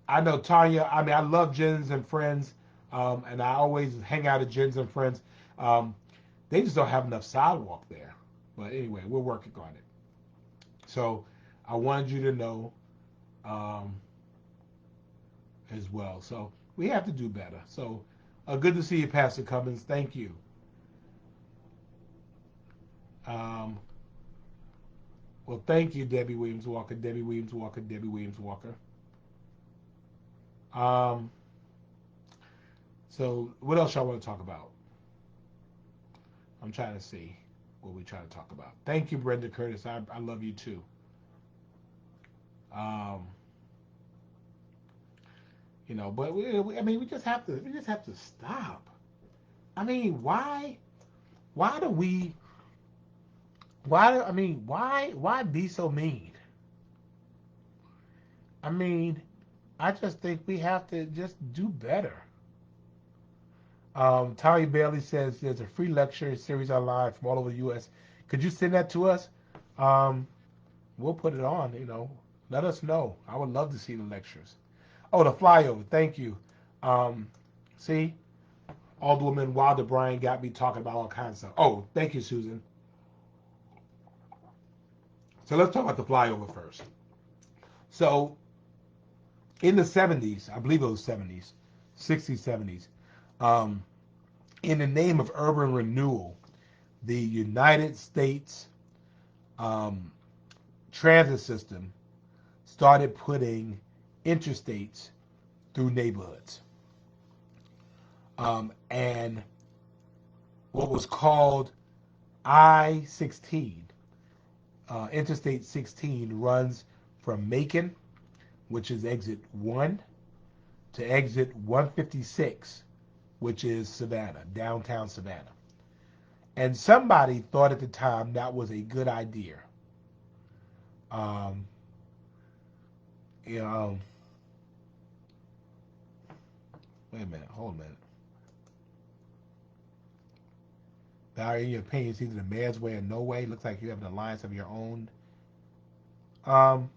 I know Tanya. I mean, I love Jens and Friends, and I always hang out at Jens and Friends. Um, they just don't have enough sidewalk there. But anyway, we're working on it. So I wanted you to know um, as well. So we have to do better. So good to see you, Pastor Cummins. Thank you. Um, well, thank you, Debbie Williams Walker. Debbie Williams Walker. Debbie Williams Walker. Um, so what else y'all want to talk about? I'm trying to see what we try to talk about. Thank you, Brenda Curtis. I love you too. Um, but I mean, we just have to stop. I mean, why do we, why be so mean? I mean, I just think we have to just do better. Tony Bailey says there's a free lecture series online from all over the U.S. Could you send that to us? Um, we'll put it on. Let us know. I would love to see the lectures. Oh, the flyover. Thank you. Um, see, Alderwoman Wilder Bryan got me talking about all kinds of stuff. Oh, thank you, Susan. So let's talk about the flyover first. So in the 70s, I believe it was 70s, 60s, 70s, um, in the name of urban renewal, the United States um, transit system started putting interstates through neighborhoods. And what was called I-16, Interstate 16, runs from Macon, which is exit 1, to exit 156, which is Savannah, downtown Savannah. And somebody thought at the time that was a good idea. Um, you know, wait a minute, hold a minute. Valerie, in your opinion, it's either the man's way or no way. Looks like you have an alliance of your own. Um,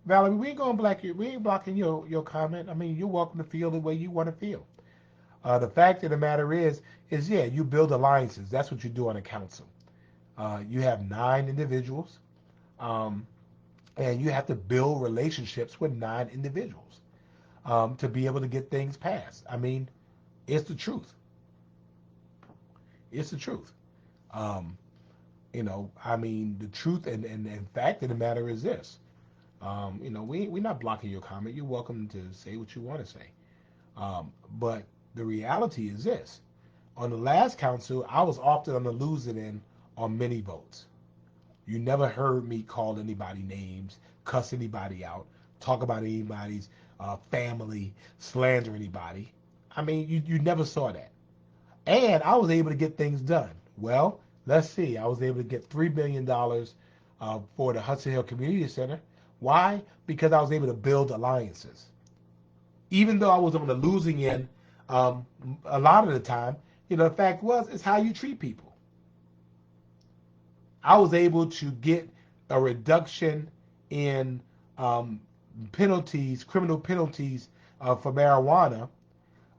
Valerie, we ain't gonna block you. We ain't blocking your comment. I mean, you're welcome to feel the way you want to feel. The fact of the matter is yeah, you build alliances. That's what you do on a council. You have 9 individuals, um, and you have to build relationships with 9 individuals to be able to get things passed. I mean, it's the truth. It's the truth. Um, I mean, the truth and fact of the matter is this. We're not blocking your comment. You're welcome to say what you want to say. But the reality is this. On the last council, I was often on the losing end on many votes. You never heard me call anybody names, cuss anybody out, talk about anybody's family, slander anybody. I mean, you never saw that. And I was able to get things done. Well, let's see. I was able to get $3 million for the Hudson Hill Community Center. Why? Because I was able to build alliances. Even though I was on the losing end a lot of the time, the fact was, it's how you treat people. I was able to get a reduction in penalties, criminal penalties for marijuana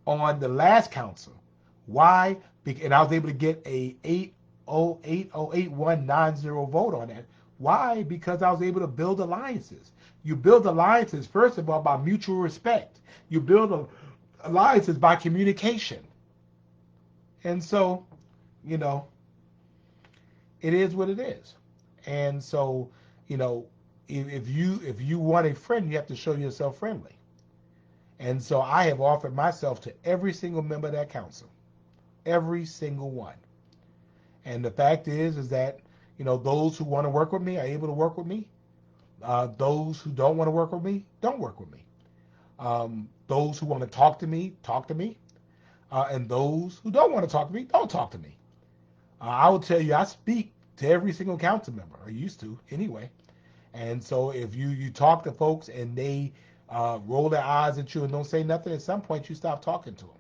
on the last council. Why? And I was able to get a 8088190 vote on that. Why? Because I was able to build alliances. You build alliances, first of all, by mutual respect. You build alliances by communication. And so, it is what it is. And so, if you want a friend, you have to show yourself friendly. And so I have offered myself to every single member of that council. Every single one. And the fact is that, those who want to work with me are able to work with me. Those who don't want to work with me, don't work with me. Those who want to talk to me, talk to me. And those who don't want to talk to me, don't talk to me. I will tell you, I speak to every single council member, or used to anyway. And so if you talk to folks and they roll their eyes at you and don't say nothing, at some point you stop talking to them.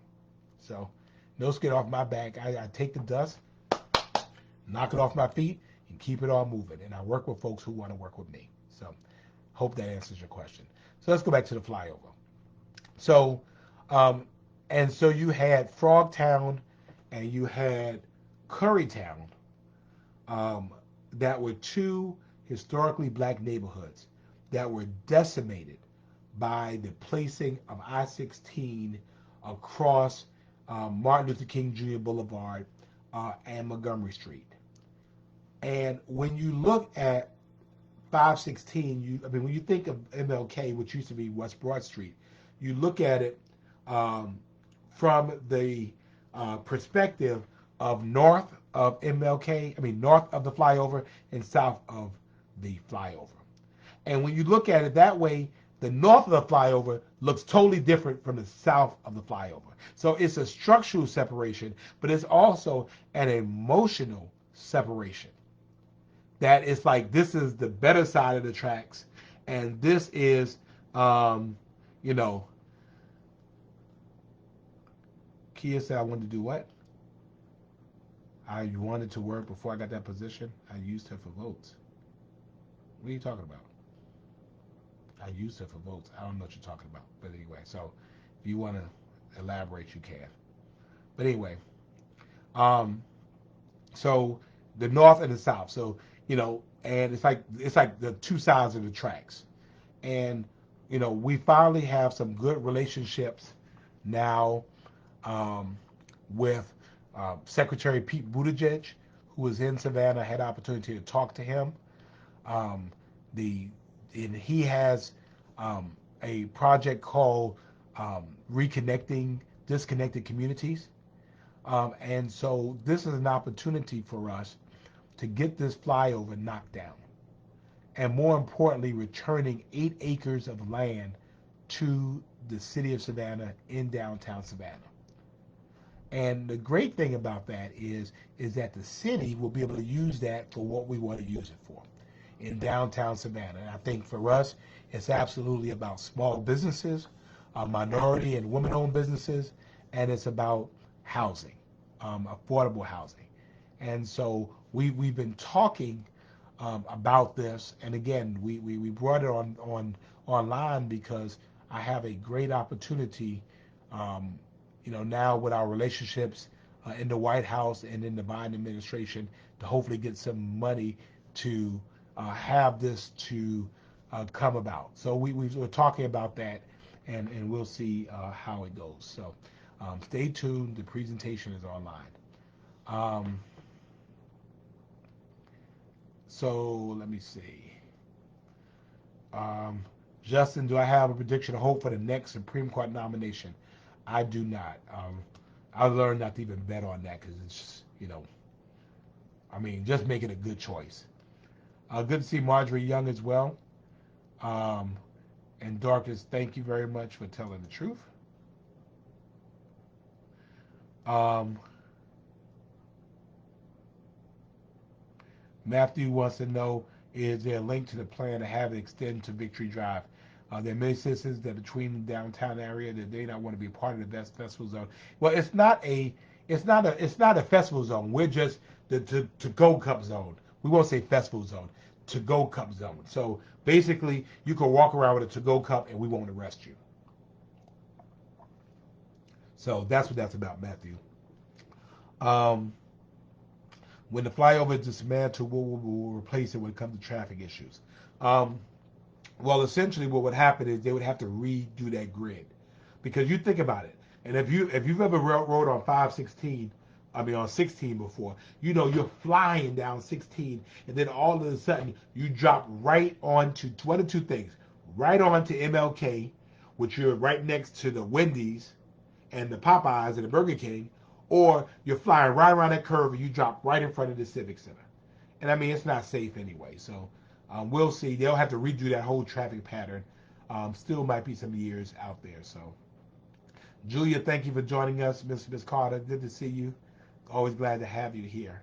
So no skin off my back. I take the dust, knock it off my feet, and keep it all moving. And I work with folks who want to work with me. So hope that answers your question. So let's go back to the flyover. So, and so you had Frogtown and you had Currytown, that were two historically black neighborhoods that were decimated by the placing of I-16 across Martin Luther King Jr. Boulevard and Montgomery Street. And when you look at 516, when you think of MLK, which used to be West Broad Street, you look at it from the perspective of north of MLK, north of the flyover and south of the flyover. And when you look at it that way, the north of the flyover looks totally different from the south of the flyover. So it's a structural separation, but it's also an emotional separation. That it's like, this is the better side of the tracks, and this is, Kia said, I wanted to do what? I wanted to work before I got that position. I used her for votes. What are you talking about? I used her for votes. I don't know what you're talking about. But anyway, so if you want to elaborate, you can. But anyway, so the north and the south. So, and it's like the two sides of the tracks. And, we finally have some good relationships now with Secretary Pete Buttigieg, who was in Savannah. I had the opportunity to talk to him. And he has a project called Reconnecting Disconnected Communities. And so this is an opportunity for us to get this flyover knocked down. And more importantly, returning 8 acres of land to the city of Savannah in downtown Savannah. And the great thing about that is that the city will be able to use that for what we want to use it for in downtown Savannah. And I think for us, it's absolutely about small businesses, minority and women-owned businesses, and it's about housing, affordable housing. And so we've been talking about this, and again, we brought it online because I have a great opportunity, now with our relationships in the White House and in the Biden administration, to hopefully get some money to have this to come about. So we're talking about that, and we'll see how it goes. So stay tuned. The presentation is online. So let me see. Justin, do I have a prediction of hope for the next Supreme Court nomination? I do not. I learned not to even bet on that because it's just, just make it a good choice. Good to see Marjorie Young as well. Um, and Dorcas, thank you very much for telling the truth. Um, Matthew wants to know, is there a link to the plan to have it extend to Victory Drive? There are many citizens that between the downtown area that they not want to be part of the best festival zone. Well, it's not a festival zone. We're just the to go cup zone. We won't say festival zone, to go cup zone. So basically, you can walk around with a to go cup and we won't arrest you. So that's what that's about, Matthew. Um, when the flyover is dismantled, we'll replace it when it comes to traffic issues. Um, Well, essentially, what would happen is they would have to redo that grid, because you think about it, and if you've ever rode on 516, I mean on 16 before, you're flying down 16, and then all of a sudden you drop right onto one of two things, right onto MLK, which you're right next to the Wendy's and the Popeyes and the Burger King, or you're flying right around that curve and you drop right in front of the Civic Center. And I mean, it's not safe anyway. So we'll see. They'll have to redo that whole traffic pattern. Still might be some years out there. So, Julia, thank you for joining us. Miss Carter, good to see you. Always glad to have you here.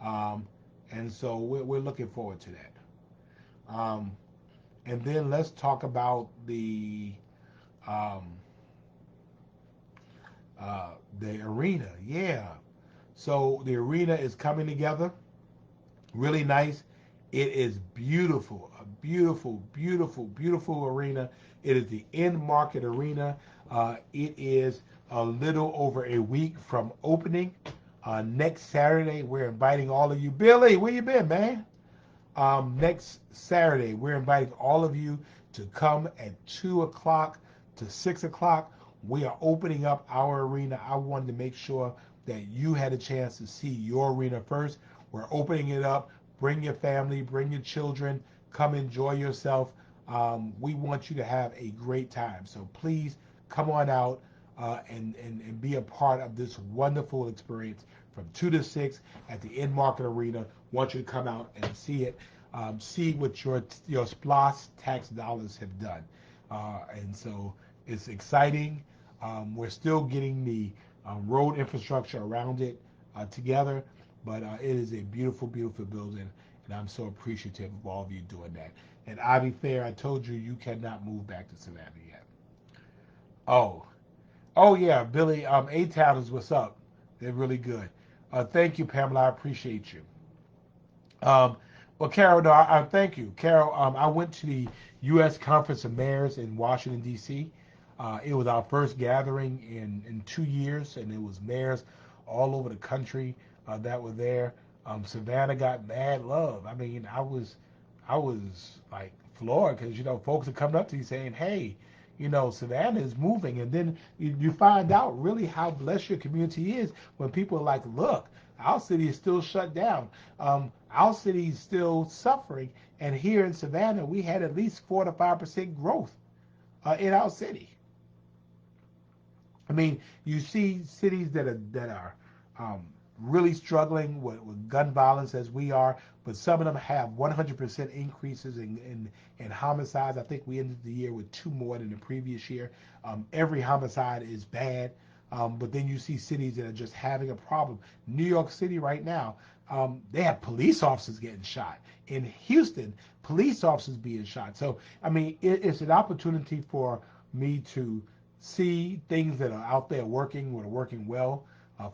Um, and so we're looking forward to that. And then let's talk about um, the arena. Yeah. So the arena is coming together. Really nice. It is beautiful, a beautiful, beautiful, beautiful arena. It is the In Market Arena. It is a little over a week from opening. Next Saturday, we're inviting all of you. Billy, where you been, man? Next Saturday, we're inviting all of you to come at 2 o'clock to 6 o'clock. We are opening up our arena. I wanted to make sure that you had a chance to see your arena first. We're opening it up. Bring your family, bring your children, come enjoy yourself. We want you to have a great time. So please come on out and be a part of this wonderful experience from 2 to 6 at the In Market Arena. Want you to come out and see it, see what your SPLOS tax dollars have done. And so it's exciting. We're still getting the road infrastructure around it together, but it is a beautiful, beautiful building, and I'm so appreciative of all of you doing that. And Ivy Fair, I told you you cannot move back to Savannah yet. Oh, oh yeah, Billy. A-Town is what's up. They're really good. Thank you, Pamela. I appreciate you. Um, well, Carol, no, I thank you, Carol. I went to the U.S. Conference of Mayors in Washington D.C. It was our first gathering in 2 years, and it was mayors all over the country that were there. Savannah got mad love. I mean, I was like floored because folks are coming up to you saying, "Hey, Savannah is moving," and then you find out really how blessed your community is when people are like, "Look, our city is still shut down. Our city is still suffering, and here in Savannah, we had at least 4 to 5% growth in our city." I mean, you see cities that are um, really struggling with gun violence as we are, but some of them have 100% increases in homicides. I think we ended the year with two more than the previous year. Every homicide is bad, but then you see cities that are just having a problem. New York City right now, they have police officers getting shot. In Houston, police officers being shot. So, I mean, it's an opportunity for me to see things that are out there working, that are working well,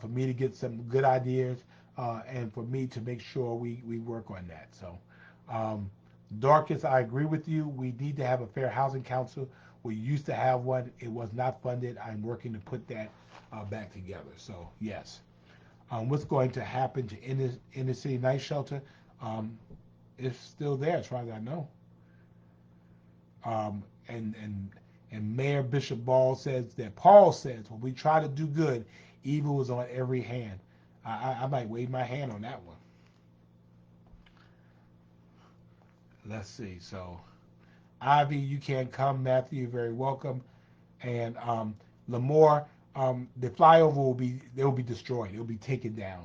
for me to get some good ideas, and for me to make sure we work on that. So, um, Dorcas, I agree with you. We need to have a fair housing council. We used to have one. It was not funded. I'm working to put that back together. So, yes. What's going to happen to inner city night shelter? Um, it's still there as far as I know. Um, and Mayor Bishop Paul says, when we try to do good, evil is on every hand. I might wave my hand on that one. Let's see. So, Ivy, you can't come. Matthew, you're very welcome. And Lamore, the flyover will be destroyed. It will be taken down.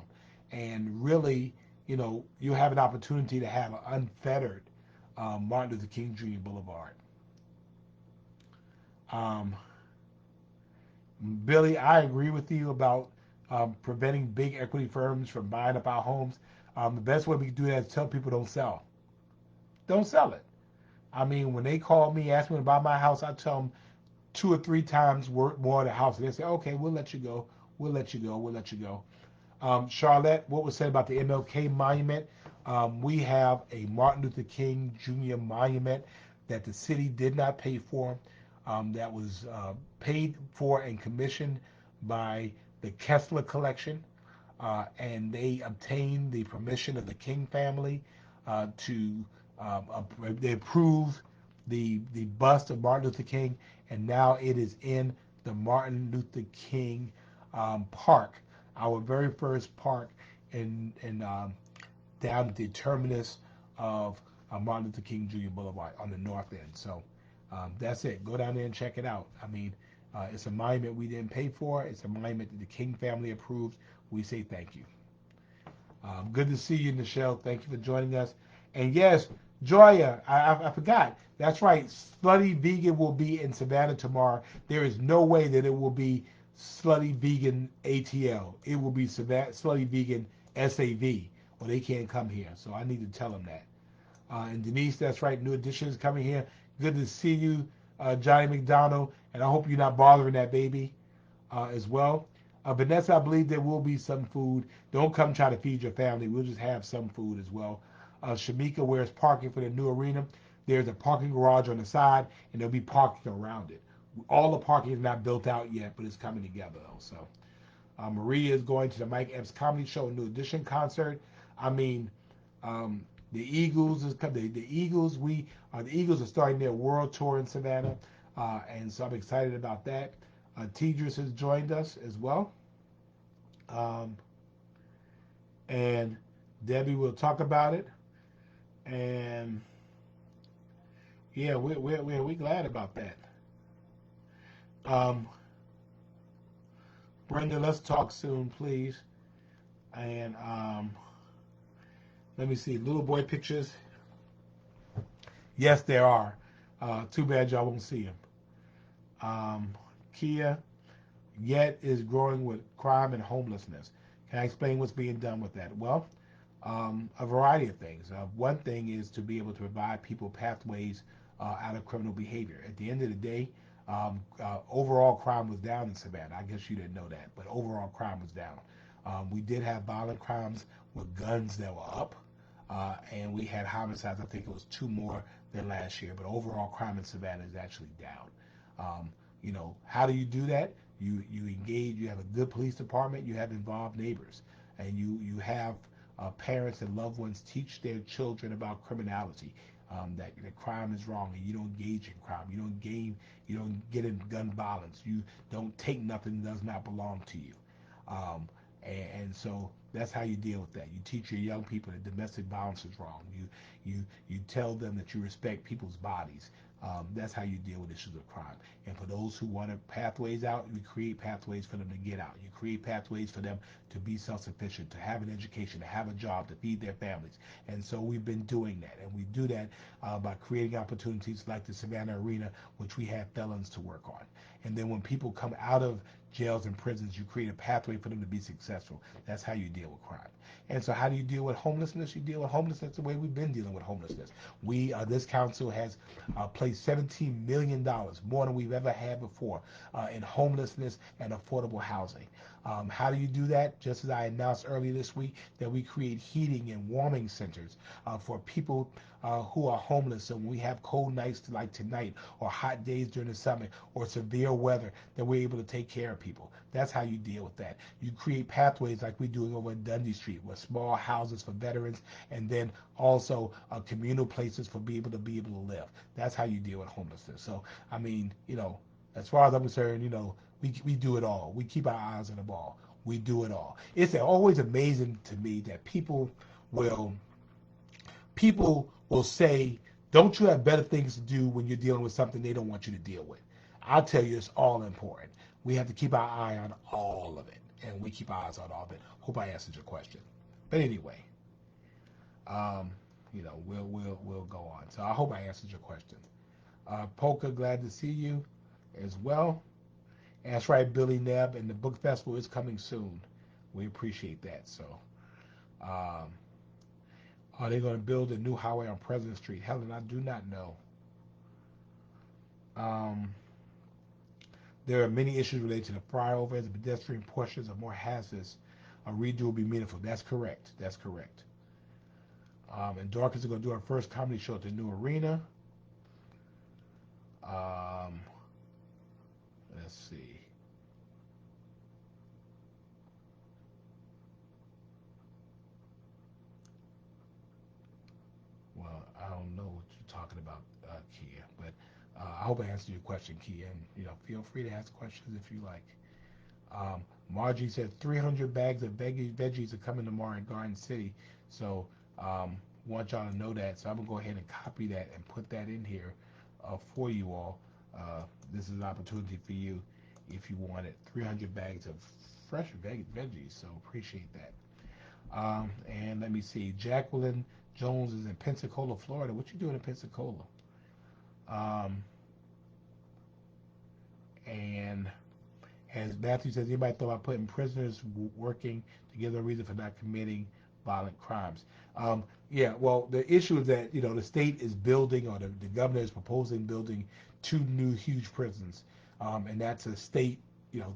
And really, you have an opportunity to have an unfettered Martin Luther King Jr. Boulevard. Um, Billy, I agree with you about preventing big equity firms from buying up our homes. The best way we can do that is tell people don't sell. Don't sell it. I mean, when they call me, ask me to buy my house, I tell them 2 or 3 times more of the house. They say, okay, we'll let you go. We'll let you go. We'll let you go. Charlotte, what was said about the MLK monument? We have a Martin Luther King Jr. monument that the city did not pay for, that was paid for and commissioned by the Kessler Collection, and they obtained the permission of the King family to they approved the bust of Martin Luther King, and now it is in the Martin Luther King Park, our very first park in down at the terminus of Martin Luther King Jr. Boulevard on the north end. So that's it. Go down there and check it out. I mean, it's a monument we didn't pay for. It's a monument that the King family approved. We say thank you. Good to see you, Nichelle. Thank you for joining us. And yes, Joya, I forgot. That's right. Slutty Vegan will be in Savannah tomorrow. There is no way that it will be Slutty Vegan ATL. It will be Slutty Vegan SAV, or they can't come here. So I need to tell them that. And Denise, that's right. New Edition is coming here. Good to see you, Johnny McDonald. And I hope you're not bothering that baby as well. Vanessa, I believe there will be some food. Don't come try to feed your family. We'll just have some food as well. Shamika, where's parking for the new arena? There's a parking garage on the side, and there'll be parking around it. All the parking is not built out yet, but it's coming together, though. So Maria is going to the Mike Epps Comedy Show New Edition concert. I mean, the Eagles is coming. The Eagles, the Eagles are starting their world tour in Savannah, and so I'm excited about that. Tidris has joined us as well, and Debbie will talk about it. And yeah, we're glad about that. Brenda, let's talk soon, please. And let me see, little boy pictures. Yes, there are. Too bad y'all won't see them. Kia, yet is growing with crime and homelessness. Can I explain what's being done with that? Well, a variety of things. One thing is to be able to provide people pathways out of criminal behavior. At the end of the day, overall crime was down in Savannah. I guess you didn't know that, but overall crime was down. We did have violent crimes with guns that were up, and we had homicides. I think it was 2 more than last year, but overall crime in Savannah is actually down. How do you do that? You engage. You have a good police department. You have involved neighbors, and you have parents and loved ones teach their children about criminality. That crime is wrong, and you don't engage in crime. You don't get in gun violence. You don't take nothing that does not belong to you. And so that's how you deal with that. You teach your young people that domestic violence is wrong. You tell them that you respect people's bodies. That's how you deal with issues of crime. And for those who want pathways out, you create pathways for them to get out. You create pathways for them to be self-sufficient, to have an education, to have a job, to feed their families. And so we've been doing that. And we do that by creating opportunities like the Savannah Arena, which we have felons to work on. And then when people come out of jails and prisons, you create a pathway for them to be successful. That's how you deal with crime. And so how do you deal with homelessness? You deal with homelessness the way we've been dealing with homelessness. This council has placed $17 million, more than we've ever had before, in homelessness and affordable housing. How do you do that? Just as I announced earlier this week, that we create heating and warming centers for people who are homeless. So when we have cold nights like tonight, or hot days during the summer, or severe weather, that we're able to take care of people. That's how you deal with that. You create pathways like we're doing over in Dundee Street, with small houses for veterans, and then also communal places for people to be able to live. That's how you deal with homelessness. So, I mean, as far as I'm concerned, we do it all. We keep our eyes on the ball. We do it all. It's always amazing to me that people will say, don't you have better things to do when you're dealing with something they don't want you to deal with? I'll tell you, it's all important. We have to keep our eye on all of it, and we keep our eyes on all of it. Hope I answered your question. But anyway, we'll go on. So I hope I answered your question. Polka, glad to see you as well. And that's right, Billy Nebb, and the book festival is coming soon. We appreciate that. So, um, are they going to build a new highway on President Street? Helen, I do not know. Um, there are many issues related to the flyovers. The pedestrian portions are more hazardous. A redo will be meaningful. That's correct. That's correct. And Dorcas is going to do our first comedy show at the new arena. Um, let's see. Well, I don't know what you're talking about, Kia, but I hope I answered your question, Kia. And feel free to ask questions if you like. Margie said 300 bags of veggies are coming tomorrow in Garden City. So want y'all to know that. So I'm gonna go ahead and copy that and put that in here for you all. This is an opportunity for you if you wanted 300 bags of fresh veggies. So appreciate that. And let me see. Jacqueline Jones is in Pensacola, Florida. What you doing in Pensacola? Um, and as Matthew says, anybody thought about putting prisoners working to give them a reason for not committing violent crimes? Yeah, well, the issue is that the state is building, or the governor is proposing building 2 new huge prisons, and that's a state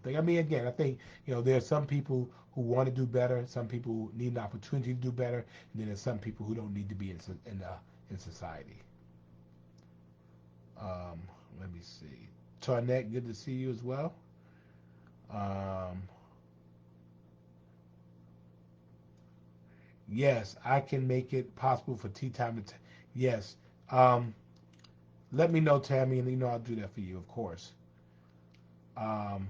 thing. I mean, again, I think there are some people who want to do better, some people need an opportunity to do better, and then there's some people who don't need to be in society. Um, Let me see. Tarnett, good to see you as well. Um, yes, I can make it possible for tea time to. Yes. Um, Let me know, Tammy, and I'll do that for you, of course. Um,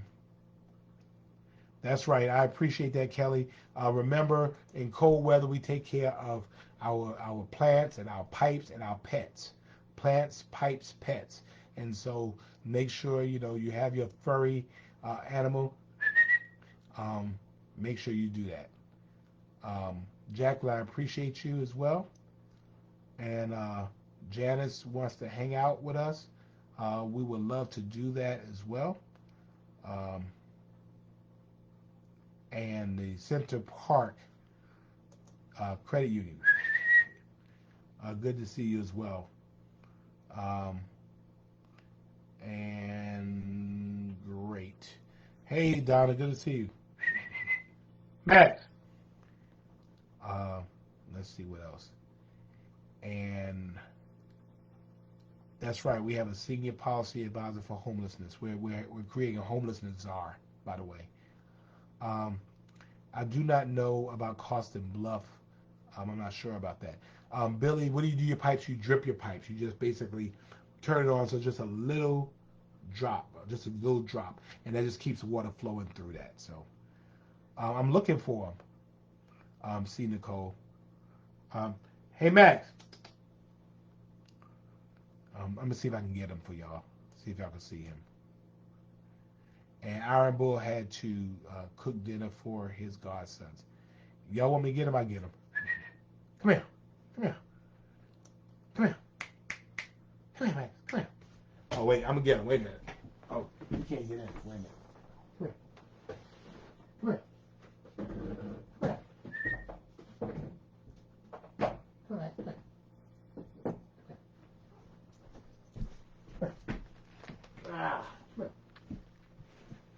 that's right. I appreciate that, Kelly. Remember, in cold weather, we take care of our plants and our pipes and our pets. Plants, pipes, pets. And so make sure you have your furry animal. Um, Make sure you do that. Um, Jacqueline, I appreciate you as well. And Janice wants to hang out with us. We would love to do that as well. Um, and the Center Park Credit Union. Good to see you as well. Um, and great. Hey, Donna, good to see you. Max. Uh, let's see what else. And that's right. We have a senior policy advisor for homelessness. We're creating a homelessness czar, by the way. Um, I do not know about Costin Bluff. I'm not sure about that. Billy, what do you do your pipes? You drip your pipes. You just basically turn it on so just a little drop, just a little drop, and that just keeps water flowing through that. So I'm looking for them. See Nicole. Um, hey Max, I'm gonna see if I can get him for y'all. See if y'all can see him. And Iron Bull had to cook dinner for his godsons. Y'all want me to get him? I get him. Come here. Come here. Come here. Come here, Max. Come here. Oh wait, I'm gonna get him. Wait a minute. Oh, you can't get in. Wait a minute. Come here. Come here. Come here. Come here. Ah.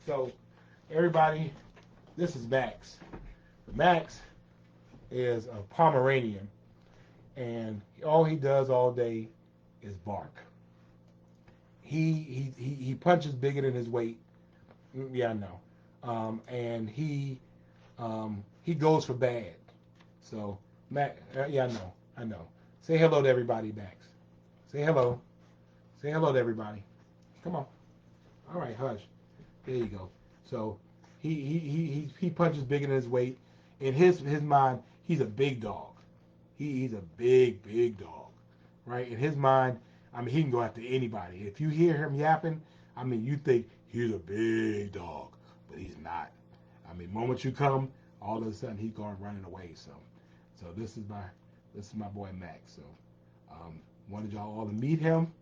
So, everybody, this is Max. Max is a Pomeranian, and all he does all day is bark. He punches bigger than his weight. Yeah, I know. And he goes for bad. So, Max, yeah, I know. Say hello to everybody, Max. Say hello. Say hello to everybody. Come on. All right, hush. There you go. So he punches bigger than his weight. In his mind, he's a big dog. He's a big dog, right? In his mind, I mean, he can go after anybody. If you hear him yapping, I mean, you think he's a big dog, but he's not. I mean, moment you come, all of a sudden he's going running away. So This is my boy Max. So wanted y'all all to meet him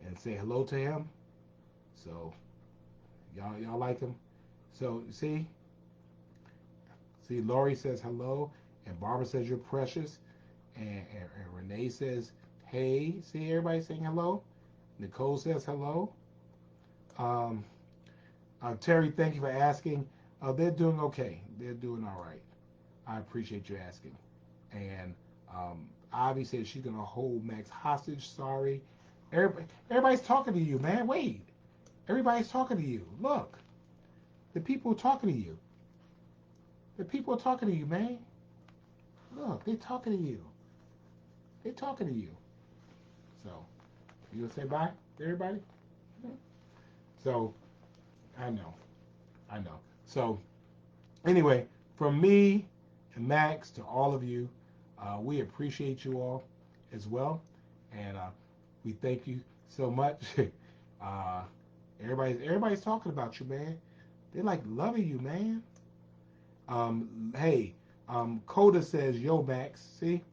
and say hello to him. So y'all like him. So see, Lori says hello, and Barbara says you're precious, and Renee says hey. See, everybody saying hello. Nicole says hello. Um, Terry, thank you for asking. They're doing okay. They're doing all right. I appreciate you asking. And Avi says she's gonna hold Max hostage. Sorry. Everybody's talking to you, man. Wait. Everybody's talking to you. Look. The people are talking to you. The people are talking to you, man. Look, they're talking to you. They're talking to you. So, you gonna say bye to everybody? So, I know. I know. So, anyway, from me and Max to all of you, we appreciate you all as well. And we thank you so much. uh, everybody's talking about you, man. They like loving you, man. Hey, Coda says yo, Max. See,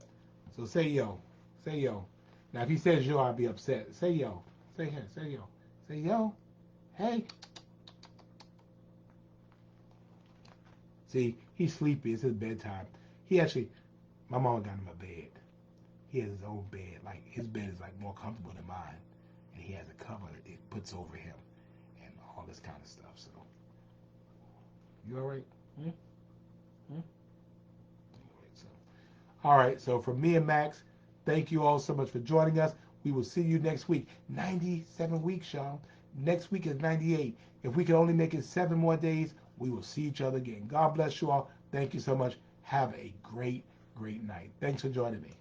so say yo, say yo. Now if he says yo, I'll be upset. Say yo, say him, say yo, say yo. Hey, see, he's sleepy. It's his bedtime. He actually, my mom got him a bed. He has his own bed. Like his bed is like more comfortable than mine, and he has a cover that it puts over him, and all this kind of stuff. So, you all right? Hmm? Hmm? So, all right. So for me and Max, thank you all so much for joining us. We will see you next week. 97 weeks, y'all. Next week is 98. If we can only make it 7 more days, we will see each other again. God bless you all. Thank you so much. Have a great, great night. Thanks for joining me.